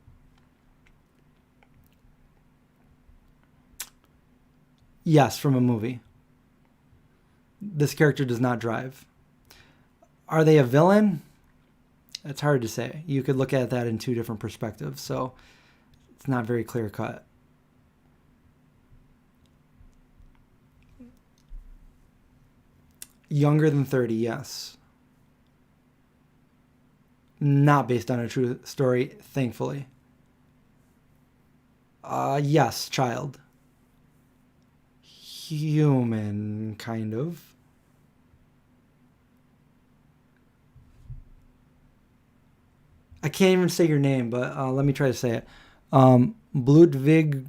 Yes, from a movie. This character does not drive. Are they a villain? It's hard to say. You could look at that in two different perspectives, so it's not very clear cut. Younger than 30, yes. Not based on a true story, thankfully. Yes, child. Human, kind of. I can't even say your name, but let me try to say it. Bludvig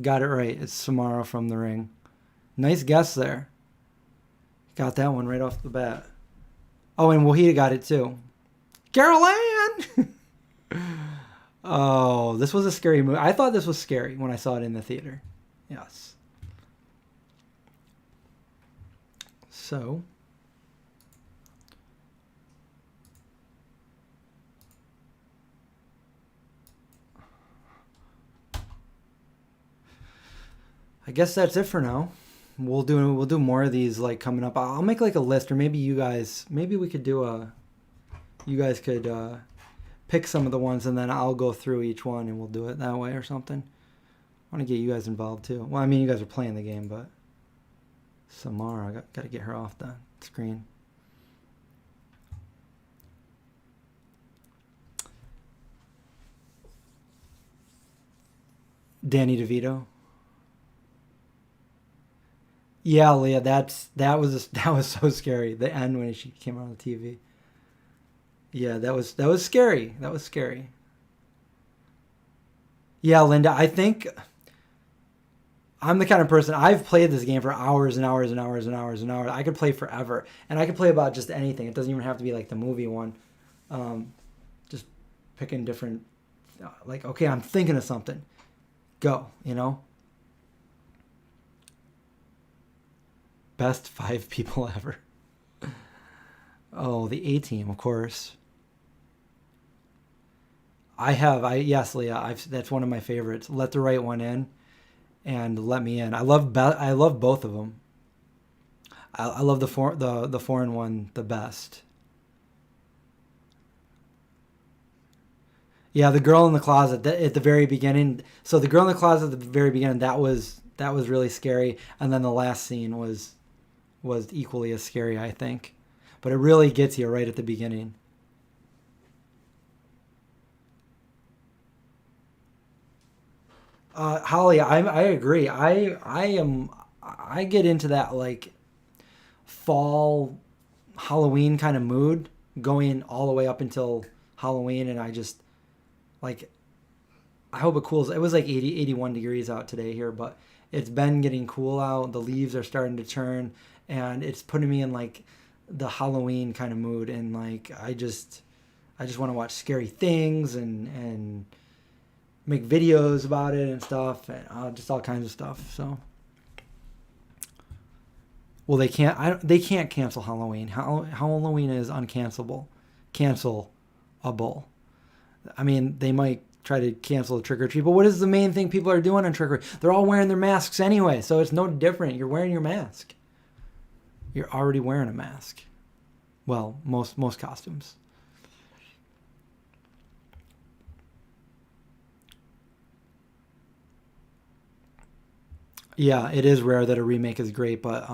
got it right. It's Samara from The Ring. Nice guess there. Got that one right off the bat. Oh, and Wahida got it too. Carol Ann! Oh, this was a scary movie. I thought this was scary when I saw it in the theater. Yes. So. I guess that's it for now. We'll do more of these like coming up. I'll make like a list, or maybe we could do you guys could pick some of the ones, and then I'll go through each one and we'll do it that way or something. I want to get you guys involved too. Well, I mean, you guys are playing the game, but Samara, got to get her off the screen. Danny DeVito. Yeah, Leah, that was so scary. The end when she came out on the TV. Yeah, that was scary. That was scary. Yeah, Linda, I think I'm the kind of person, I've played this game for hours and hours and hours and hours and hours. I could play forever, and I could play about just anything. It doesn't even have to be like the movie one. Just picking different, like, okay, I'm thinking of something. Go, you know. Best 5 people ever. Oh, the A-Team, of course. Yes, Leah, that's one of my favorites. Let the Right One In and Let Me In. I love both of them. I love the foreign one the best. Yeah, the girl in the closet at the very beginning. So the girl in the closet at the very beginning, that was really scary, and then the last scene was equally as scary, I think. But it really gets you right at the beginning. Holly, I agree. I get into that like fall Halloween kind of mood going all the way up until Halloween, and I just like I hope it cools. It was like 80, 81 degrees out today here, but it's been getting cool out. The leaves are starting to turn, and it's putting me in like the Halloween kind of mood, and like I just want to watch scary things and make videos about it and stuff, and just all kinds of stuff. So, well, they can't cancel Halloween. Halloween is uncancelable. Cancel I mean, they might try to cancel Trick or Treat, but what is the main thing people are doing on Trick or Treat? They're all wearing their masks anyway, so it's no different. You're wearing your mask. You're already wearing a mask. Well, most costumes. Yeah, it is rare that a remake is great, but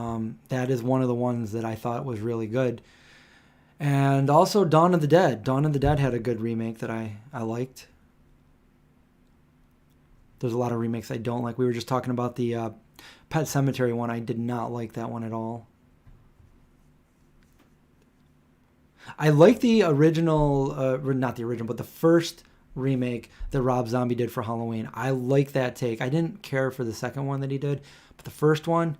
that is one of the ones that I thought was really good. And also Dawn of the Dead. Dawn of the Dead had a good remake that I liked. There's a lot of remakes I don't like. We were just talking about the Pet Sematary one. I did not like that one at all. I like the original, not the original, but the first remake that Rob Zombie did for Halloween. I like that take. I didn't care for the second one that he did, but the first one,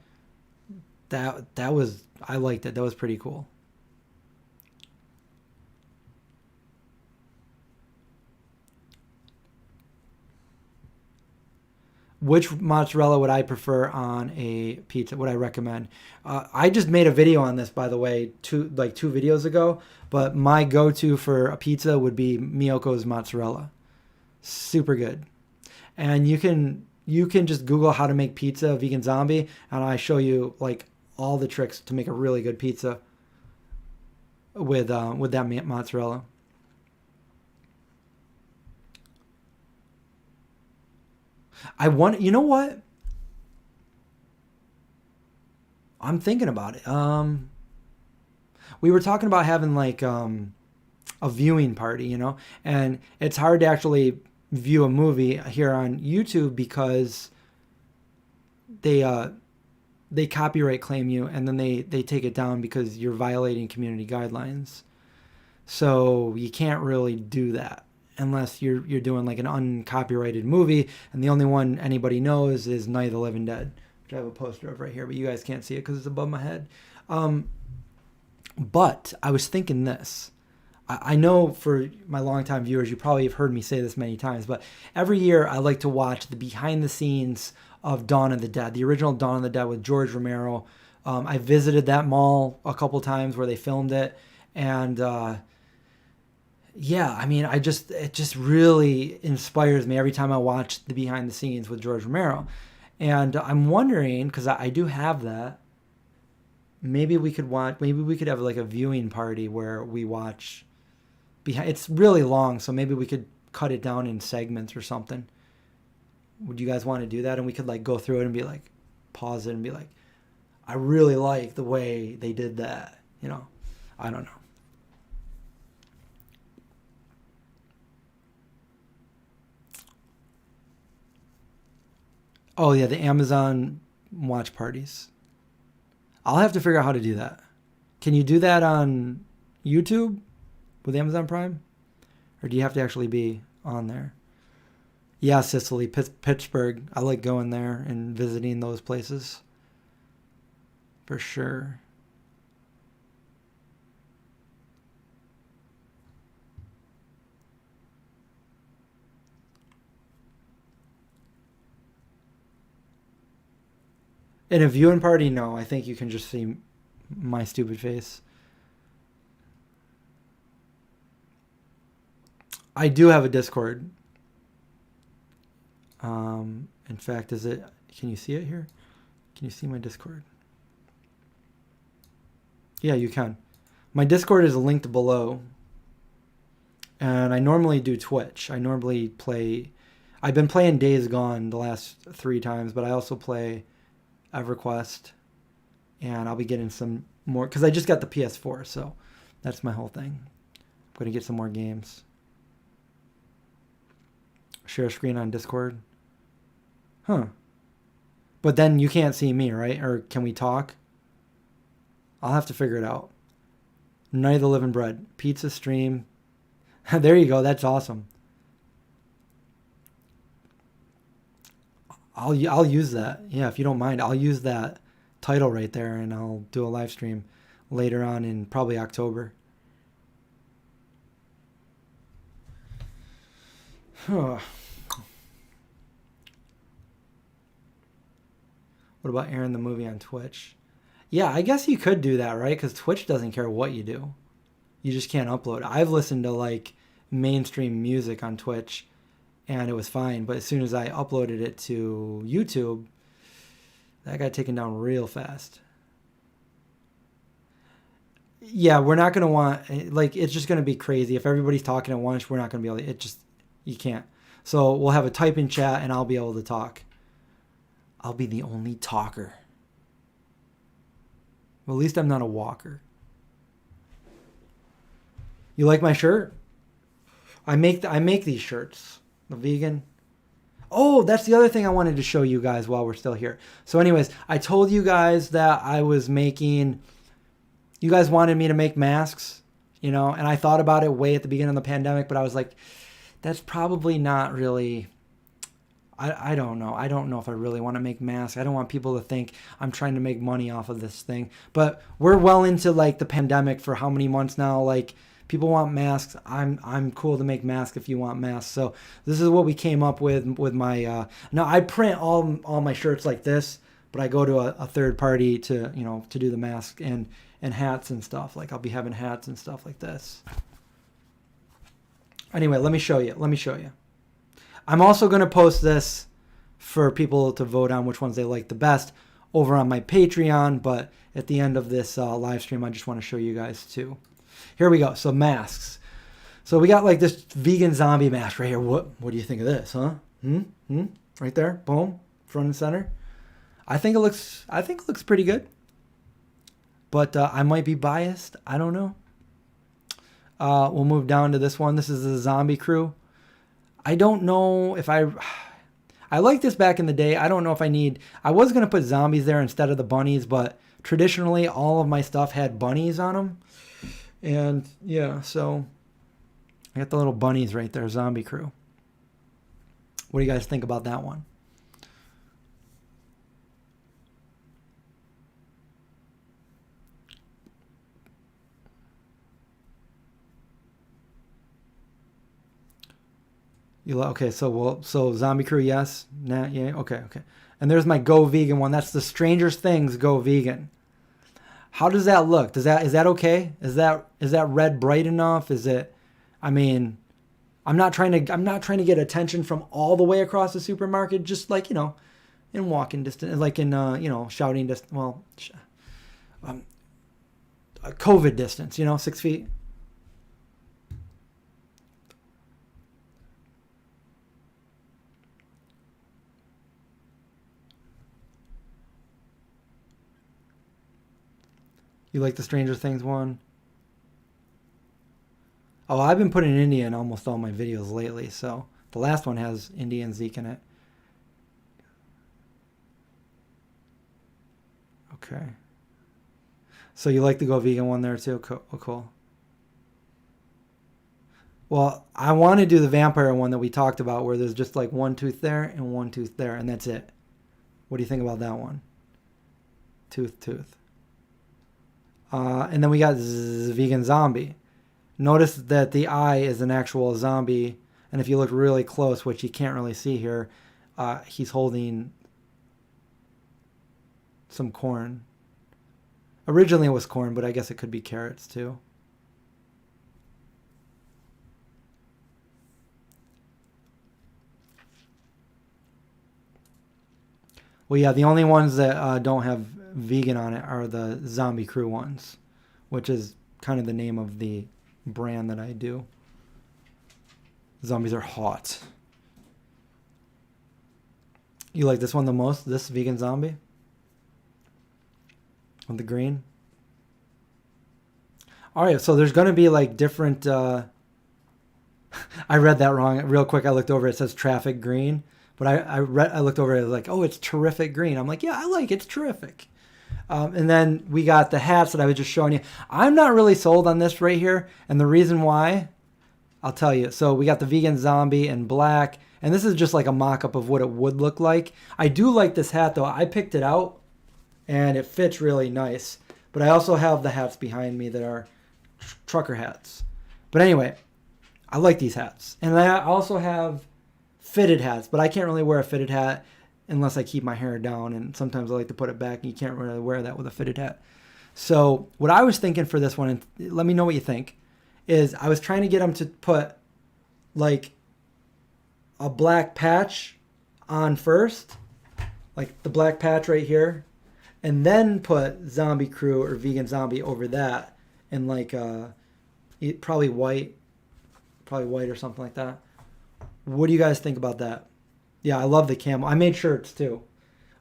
that was, I liked it. That was pretty cool. Which mozzarella would I prefer on a pizza? Would I recommend? I just made a video on this, by the way, two videos ago. But my go-to for a pizza would be Miyoko's mozzarella. Super good. And you can just Google how to make pizza vegan zombie, and I show you like all the tricks to make a really good pizza with that mozzarella. You know what? I'm thinking about it. We were talking about having like a viewing party, and it's hard to actually view a movie here on YouTube because they copyright claim you, and then they take it down because you're violating community guidelines. So you can't really do that unless you're doing like an uncopyrighted movie, and the only one anybody knows is Night of the Living Dead, which I have a poster of right here, but you guys can't see it because it's above my head. But I was thinking this. I know for my longtime viewers, you probably have heard me say this many times, but every year I like to watch the behind the scenes of Dawn of the Dead, the original Dawn of the Dead with George Romero. I visited that mall a couple times where they filmed it, and yeah, I mean, it just really inspires me every time I watch the behind the scenes with George Romero. And I'm wondering, because I do have that, maybe we could have like a viewing party where we watch behind. It's really long, so maybe we could cut it down in segments or something. Would you guys want to do that? And we could like go through it and be like, pause it and be like, I really like the way they did that. I don't know. Oh yeah, the Amazon watch parties. I'll have to figure out how to do that. Can you do that on YouTube with Amazon Prime? Or do you have to actually be on there? Yeah, Sicily, Pittsburgh. I like going there and visiting those places. For sure. In a viewing party, no. I think you can just see my stupid face. I do have a Discord. In fact, can you see it here? Can you see my Discord? Yeah, you can. My Discord is linked below. And I normally do Twitch. I've been playing Days Gone the last 3 times, but I also play EverQuest, and I'll be getting some more because I just got the PS4, so that's my whole thing. I'm going to get some more games. Share screen on Discord. Huh. But then you can't see me, right? Or can we talk? I'll have to figure it out. Night of the Living Bread. Pizza stream. There you go. That's awesome. I'll use that. Yeah, if you don't mind, I'll use that title right there, and I'll do a live stream later on in probably October. What about airing the movie on Twitch? Yeah, I guess you could do that, right? Because Twitch doesn't care what you do. You just can't upload. I've listened to like mainstream music on Twitch, and it was fine. But as soon as I uploaded it to YouTube, that got taken down real fast. Yeah, we're not going to want, like, it's just going to be crazy. If everybody's talking at once, we're not going to be able to, you can't. So we'll have a typing chat and I'll be able to talk. I'll be the only talker. Well, at least I'm not a walker. You like my shirt? I make these shirts. The vegan. Oh, that's the other thing I wanted to show you guys while we're still here. So anyways, I told you guys that I was making, you guys wanted me to make masks, you know, and I thought about it way at the beginning of the pandemic, but I was like, that's probably not really, I don't know. I don't know if I really want to make masks. I don't want people to think I'm trying to make money off of this thing. But we're well into like the pandemic for how many months now? Like people want masks. I'm cool to make masks if you want masks. So this is what we came up with my. Now I print all my shirts like this, but I go to a third party to to do the mask and hats and stuff. Like I'll be having hats and stuff like this. Anyway, let me show you. I'm also going to post this for people to vote on which ones they like the best over on my Patreon. But at the end of this live stream, I just want to show you guys too. Here we go. So masks. So we got like this vegan zombie mask right here. What do you think of this, huh? Right there. Boom. Front and center. I think it looks pretty good. But I might be biased. I don't know. We'll move down to this one. This is the zombie crew. I don't know if I liked this back in the day. I don't know if I was going to put zombies there instead of the bunnies, but traditionally all of my stuff had bunnies on them. And yeah, so I got the little bunnies right there, zombie crew. What do you guys think about that one? Okay, so zombie crew, yes, nah, yeah, okay. And there's my go vegan one. That's the Stranger Things go vegan. How does that look? Is that okay? Is that red bright enough? Is it? I mean, I'm not trying to get attention from all the way across the supermarket. Just like in walking distance, like in shouting distance. Well, COVID distance. 6 feet. You like the Stranger Things one? Oh, I've been putting India in almost all my videos lately, so the last one has India and Zeke in it. Okay. So you like the Go Vegan one there too? Cool. Well, I want to do the vampire one that we talked about where there's just like one tooth there and one tooth there, and that's it. What do you think about that one? Tooth. And then we got vegan zombie. Notice that the eye is an actual zombie. And if you look really close, which you can't really see here, he's holding some corn. Originally it was corn, but I guess it could be carrots too. Well, yeah, the only ones that don't have vegan on it are the zombie crew ones, which is kind of the name of the brand that I do. Zombies are hot. You like this one the most? This vegan zombie? With the green? Alright, so there's going to be like different... I read that wrong. Real quick, I looked over. It says traffic green. But I looked over it like, oh, it's terrific green. I'm like, yeah, I like it. It's terrific. And then we got the hats that I was just showing you. I'm not really sold on this right here. And the reason why, I'll tell you. So we got the vegan zombie in black. And this is just like a mock-up of what it would look like. I do like this hat, though. I picked it out. And it fits really nice. But I also have the hats behind me that are trucker hats. But anyway, I like these hats. And I also have fitted hats, but I can't really wear a fitted hat unless I keep my hair down, and sometimes I like to put it back, and you can't really wear that with a fitted hat. So what I was thinking for this one, and let me know what you think, is I was trying to get them to put like a black patch on first, like the black patch right here, and then put zombie crew or vegan zombie over that, and like probably white or something like that. What do you guys think about that? Yeah, I love the camo. I made shirts too.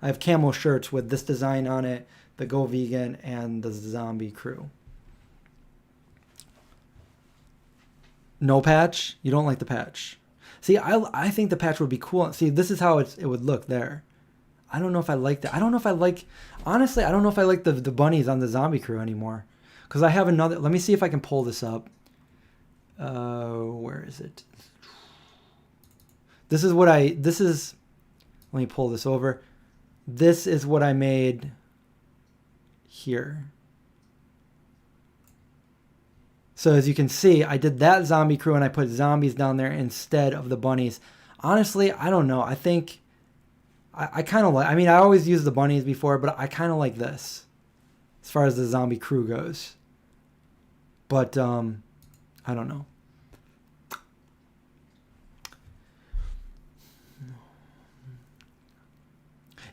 I have camo shirts with this design on it, the Go Vegan and the Zombie Crew. No patch? You don't like the patch? See, I think the patch would be cool. See, this is how it would look there. I don't know if I like that. I don't know if I like, honestly, I don't know if I like the bunnies on the Zombie Crew anymore. Because I have another, let me see if I can pull this up. Where is it? This is, let me pull this over. This is what I made here. So as you can see, I did that Zombie Crew and I put zombies down there instead of the bunnies. Honestly, I don't know. I think I kind of like, I mean, I always used the bunnies before, but I kind of like this as far as the Zombie Crew goes. But I don't know.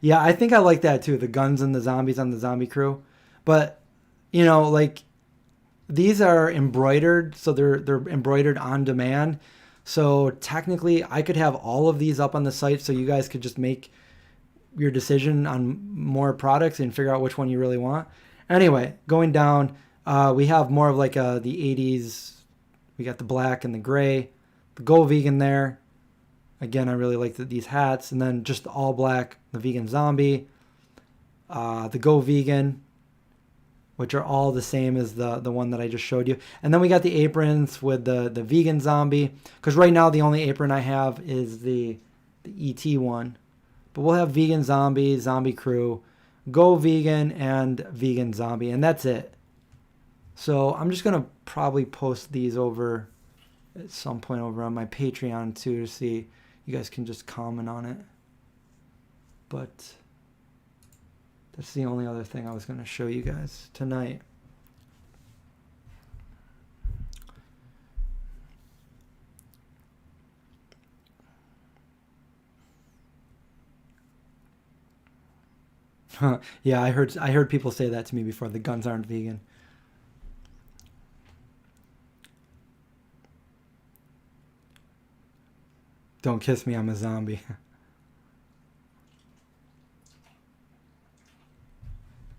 Yeah, I think I like that too. The guns and the zombies on the Zombie Crew. But, you know, like these are embroidered, so they're embroidered on demand. So technically I could have all of these up on the site so you guys could just make your decision on more products and figure out which one you really want. Anyway, going down, we have more of like the 80s. We got the black and the gray. The Go Vegan there. Again, I really like these hats. And then just the all black, the Vegan Zombie. The Go Vegan, which are all the same as the one that I just showed you. And then we got the aprons with the Vegan Zombie. Because right now the only apron I have is the ET one. But we'll have Vegan Zombie, Zombie Crew, Go Vegan, and Vegan Zombie. And that's it. So I'm just going to probably post these over at some point over on my Patreon too to see. You guys can just comment on it. But that's the only other thing I was going to show you guys tonight. Yeah, I heard people say that to me before. The guns aren't vegan. Don't kiss me, I'm a zombie.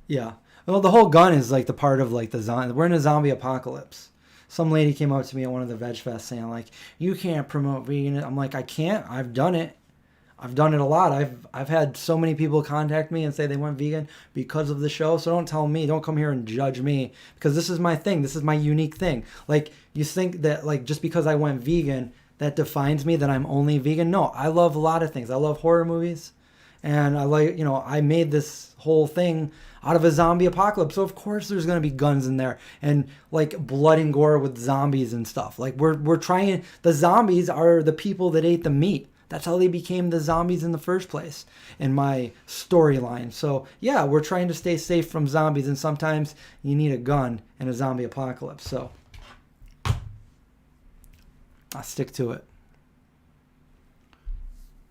Yeah. Well, the whole gun is like the part of like the zombie. We're in a zombie apocalypse. Some lady came up to me at one of the Veg Fest saying like, "You can't promote vegan." I'm like, "I can't. I've done it. I've done it a lot. I've had so many people contact me and say they went vegan because of the show. So don't tell me. Don't come here and judge me because this is my thing. This is my unique thing. Like you think that like just because I went vegan that defines me that I'm only vegan? No, I love a lot of things. I love horror movies, and I like I made this whole thing out of a zombie apocalypse. So of course there's gonna be guns in there and like blood and gore with zombies and stuff. Like we're trying. The zombies are the people that ate the meat. That's how they became the zombies in the first place in my storyline. So yeah, we're trying to stay safe from zombies, and sometimes you need a gun in a zombie apocalypse. So I'll stick to it.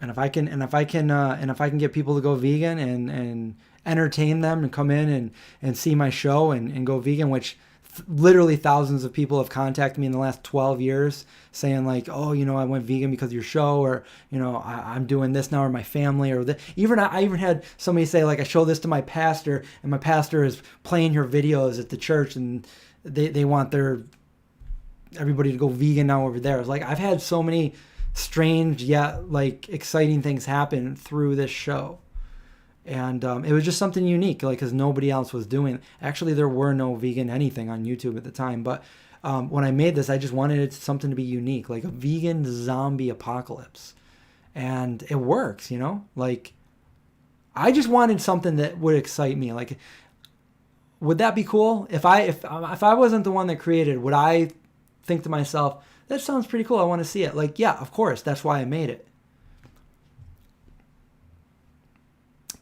And if I can get people to go vegan and entertain them and come in and see my show and go vegan, which literally thousands of people have contacted me in the last 12 years saying like, oh, I went vegan because of your show, or, I'm doing this now, or my family, or I even had somebody say like, I show this to my pastor and my pastor is playing your videos at the church and they want everybody to go vegan now over there. It's like, I've had so many strange yet like exciting things happen through this show. And it was just something unique, like, because nobody else was doing it. Actually, there were no vegan anything on YouTube at the time. But when I made this, I just wanted it something to be unique, like a vegan zombie apocalypse. And it works, Like, I just wanted something that would excite me. Like, would that be cool? If I wasn't the one that created, would I think to myself, that sounds pretty cool, I want to see it? Like, yeah, of course. That's why I made it.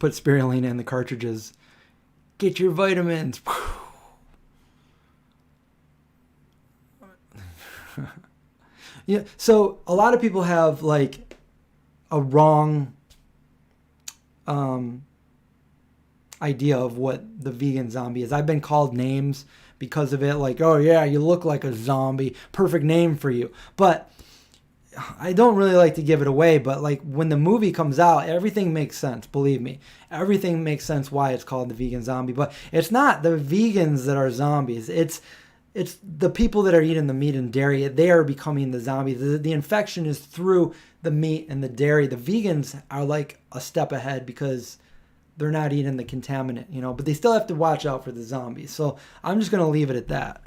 Put spirulina in the cartridges. Get your vitamins. Yeah. So a lot of people have like a wrong idea of what the vegan zombie is. I've been called names because of it, like, oh yeah, you look like a zombie, perfect name for you. But I don't really like to give it away, but like when the movie comes out, everything makes sense. Believe me, everything makes sense why it's called the vegan zombie. But it's not the vegans that are zombies. It's the people that are eating the meat and dairy. They are becoming the zombies. The infection is through the meat and the dairy. The vegans are like a step ahead because they're not eating the contaminant, you know. But they still have to watch out for the zombies. So I'm just gonna leave it at that.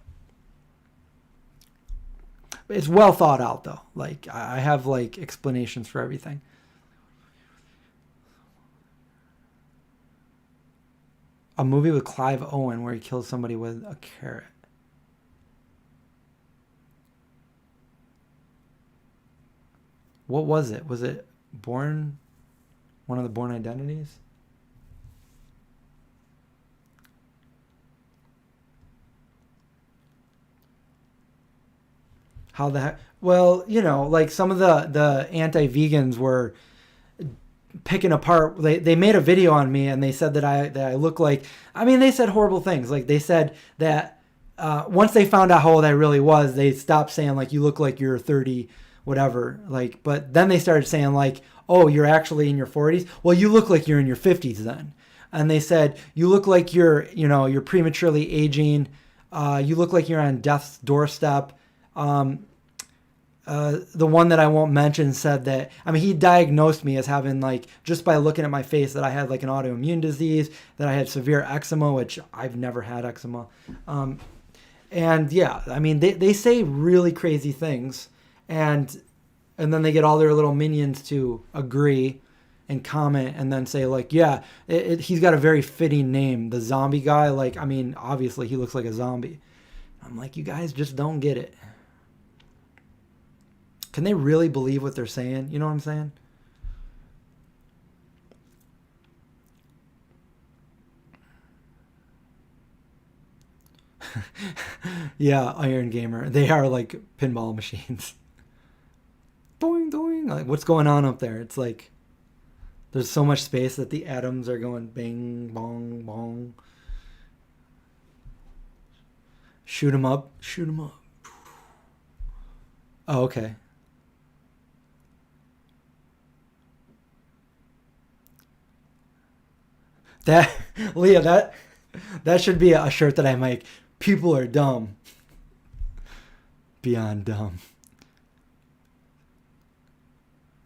It's well thought out though. Like I have like explanations for everything. A movie with Clive Owen where he kills somebody with a carrot. What was it? Was it Born? One of the Born Identities? How the heck? Well, you know, like some of the anti-vegans were picking apart. They made a video on me and they said that I look like. I mean, they said horrible things. Like they said that once they found out how old I really was, they stopped saying like you look like you're 30, whatever. Like, but then they started saying like, oh, you're actually in your 40s. Well, you look like you're in your 50s then. And they said you look like you're prematurely aging. You look like you're on death's doorstep. The one that I won't mention said that, I mean, he diagnosed me as having like, just by looking at my face, that I had like an autoimmune disease, that I had severe eczema, which I've never had eczema. And yeah, I mean, they say really crazy things, and then they get all their little minions to agree and comment and then say like, yeah, he's got a very fitting name, the zombie guy. Like, I mean, obviously he looks like a zombie. I'm like, you guys just don't get it. Can they really believe what they're saying? You know what I'm saying? Yeah, Iron Gamer. They are like pinball machines. Boing, boing. Like, what's going on up there? It's like there's so much space that the atoms are going bang, bong, bong. Shoot 'em up. Shoot 'em up. Oh, okay. That, Leah, that should be a shirt that I make. People are dumb. Beyond dumb.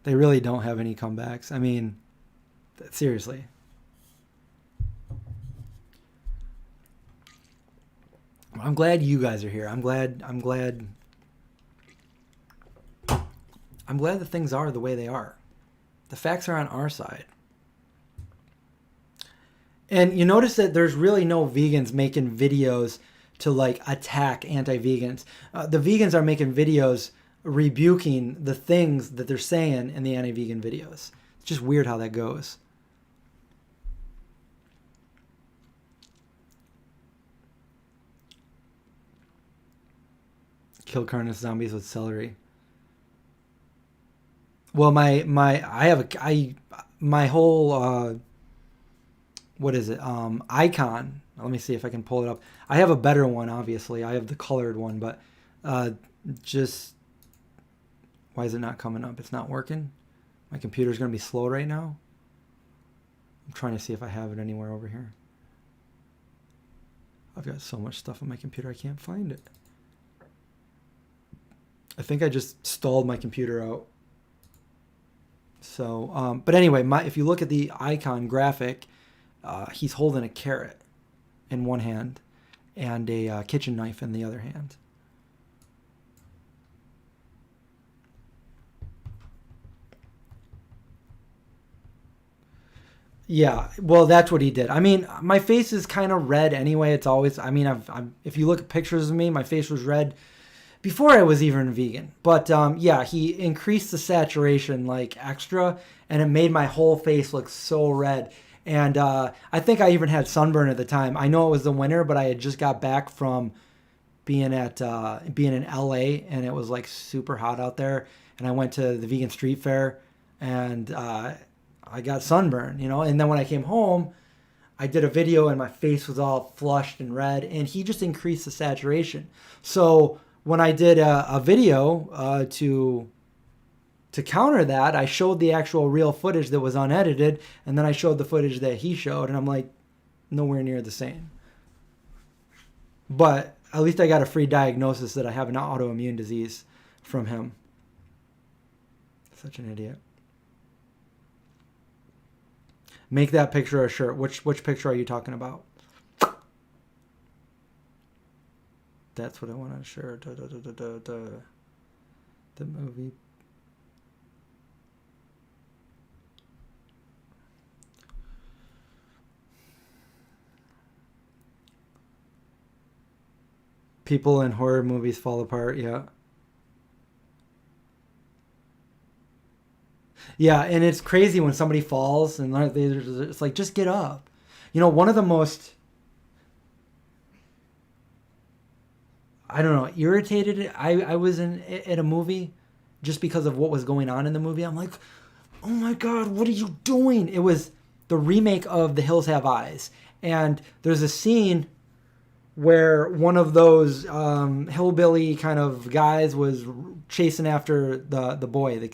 They really don't have any comebacks. I mean, seriously. I'm glad you guys are here. I'm glad that things are the way they are. The facts are on our side. And you notice that there's really no vegans making videos to like attack anti-vegans. The vegans are making videos rebuking the things that they're saying in the anti-vegan videos. It's just weird how that goes. Kill carnage zombies with celery. Well, my whole what is it? Icon. Let me see if I can pull it up. I have a better one, obviously. I have the colored one, but just why is it not coming up? It's not working. My computer's gonna be slow right now. I'm trying to see if I have it anywhere over here. I've got so much stuff on my computer I can't find it. I think I just stalled my computer out. So, but anyway, if you look at the icon graphic, he's holding a carrot in one hand and a kitchen knife in the other hand. Yeah, well, that's what he did. I mean, my face is kind of red anyway. It's always, I mean, if you look at pictures of me, my face was red before I was even vegan. But yeah, he increased the saturation like extra, and it made my whole face look so red. And I think I even had sunburn at the time. I know it was the winter, but I had just got back from being in LA, and it was like super hot out there, and I went to the vegan street fair, and I got sunburned, you know. And then when I came home, I did a video and my face was all flushed and red, and he just increased the saturation. So when I did a video to counter that, I showed the actual real footage that was unedited, and then I showed the footage that he showed, and I'm like, nowhere near the same. But at least I got a free diagnosis that I have an autoimmune disease from him. Such an idiot. Make that picture a shirt. Which picture are you talking about? That's what I want on a shirt. The movie. People in horror movies fall apart, yeah. Yeah, and it's crazy when somebody falls and it's like, just get up. You know, one of the most, I don't know, irritated I was at a movie just because of what was going on in the movie. I'm like, oh my God, what are you doing? It was the remake of The Hills Have Eyes. And there's a scene where one of those hillbilly kind of guys was chasing after the boy,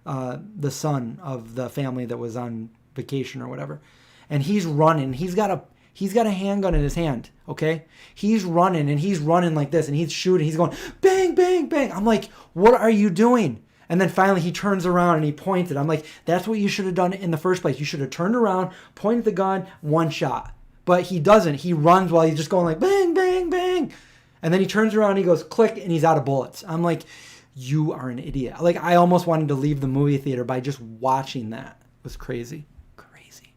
the son of the family that was on vacation or whatever, and he's running. He's got a handgun in his hand. Okay, he's running and he's running like this, and he's shooting. He's going bang, bang, bang. I'm like, what are you doing? And then finally he turns around and he pointed. I'm like, that's what you should have done in the first place. You should have turned around, pointed the gun, one shot. But he doesn't. He runs while he's just going like bang, bang, bang. And then he turns around and he goes click and he's out of bullets. I'm like, you are an idiot. Like, I almost wanted to leave the movie theater by just watching that. It was crazy. Crazy.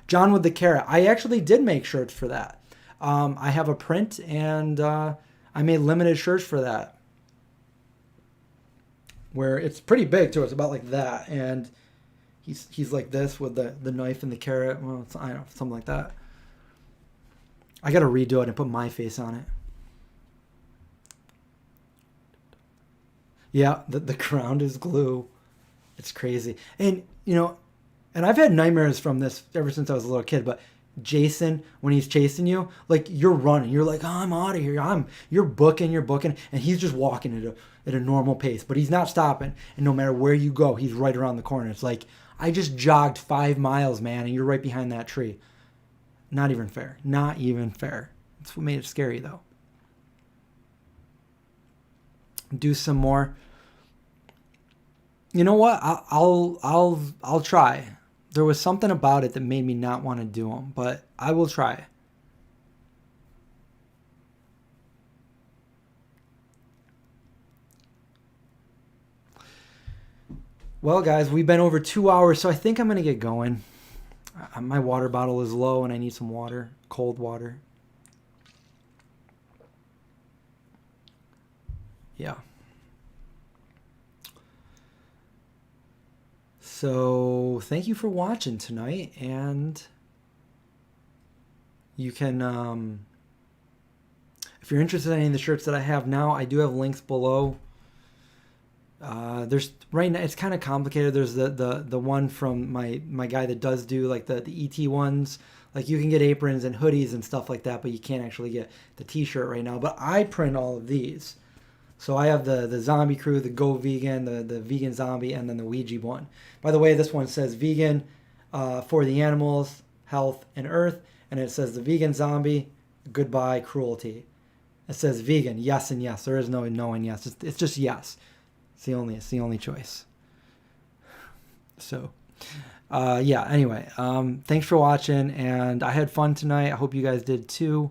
John with the Carrot. I actually did make shirts for that. I have a print and I made limited shirts for that. Where it's pretty big too. It's about like that. And he's like this with the knife and the carrot. Well, I don't know, something like that. I got to redo it and put my face on it. Yeah, the ground is glue. It's crazy. And, you know, and I've had nightmares from this ever since I was a little kid, but Jason, when he's chasing you, like, you're running. You're like, oh, I'm out of here. You're booking, and he's just walking at a normal pace, but he's not stopping. And no matter where you go, he's right around the corner. It's like, I just jogged 5 miles, man, and you're right behind that tree. Not even fair. Not even fair. That's what made it scary, though. Do some more. You know what? I'll try. There was something about it that made me not want to do them, but I will try. Well, guys, we've been over 2 hours, so I think I'm going to get going. My water bottle is low and I need some water, cold water. Yeah. So thank you for watching tonight, and you can, if you're interested in any of the shirts that I have now, I do have links below. There's right now, it's kind of complicated. There's the one from my guy that does do like the ET ones. Like, you can get aprons and hoodies and stuff like that, but you can't actually get the t-shirt right now. But I print all of these. So I have the zombie crew, the Go Vegan, the vegan zombie, and then the Ouija one. By the way, this one says vegan for the animals, health, and earth. And it says the vegan zombie, goodbye cruelty. It says vegan, yes and yes. There is no and yes. It's just yes. It's the only choice. So, yeah, anyway, thanks for watching, and I had fun tonight. I hope you guys did too.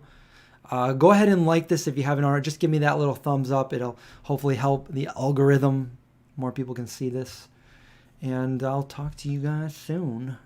Go ahead and like this if you haven't already. Just give me that little thumbs up. It'll hopefully help the algorithm. More people can see this. And I'll talk to you guys soon.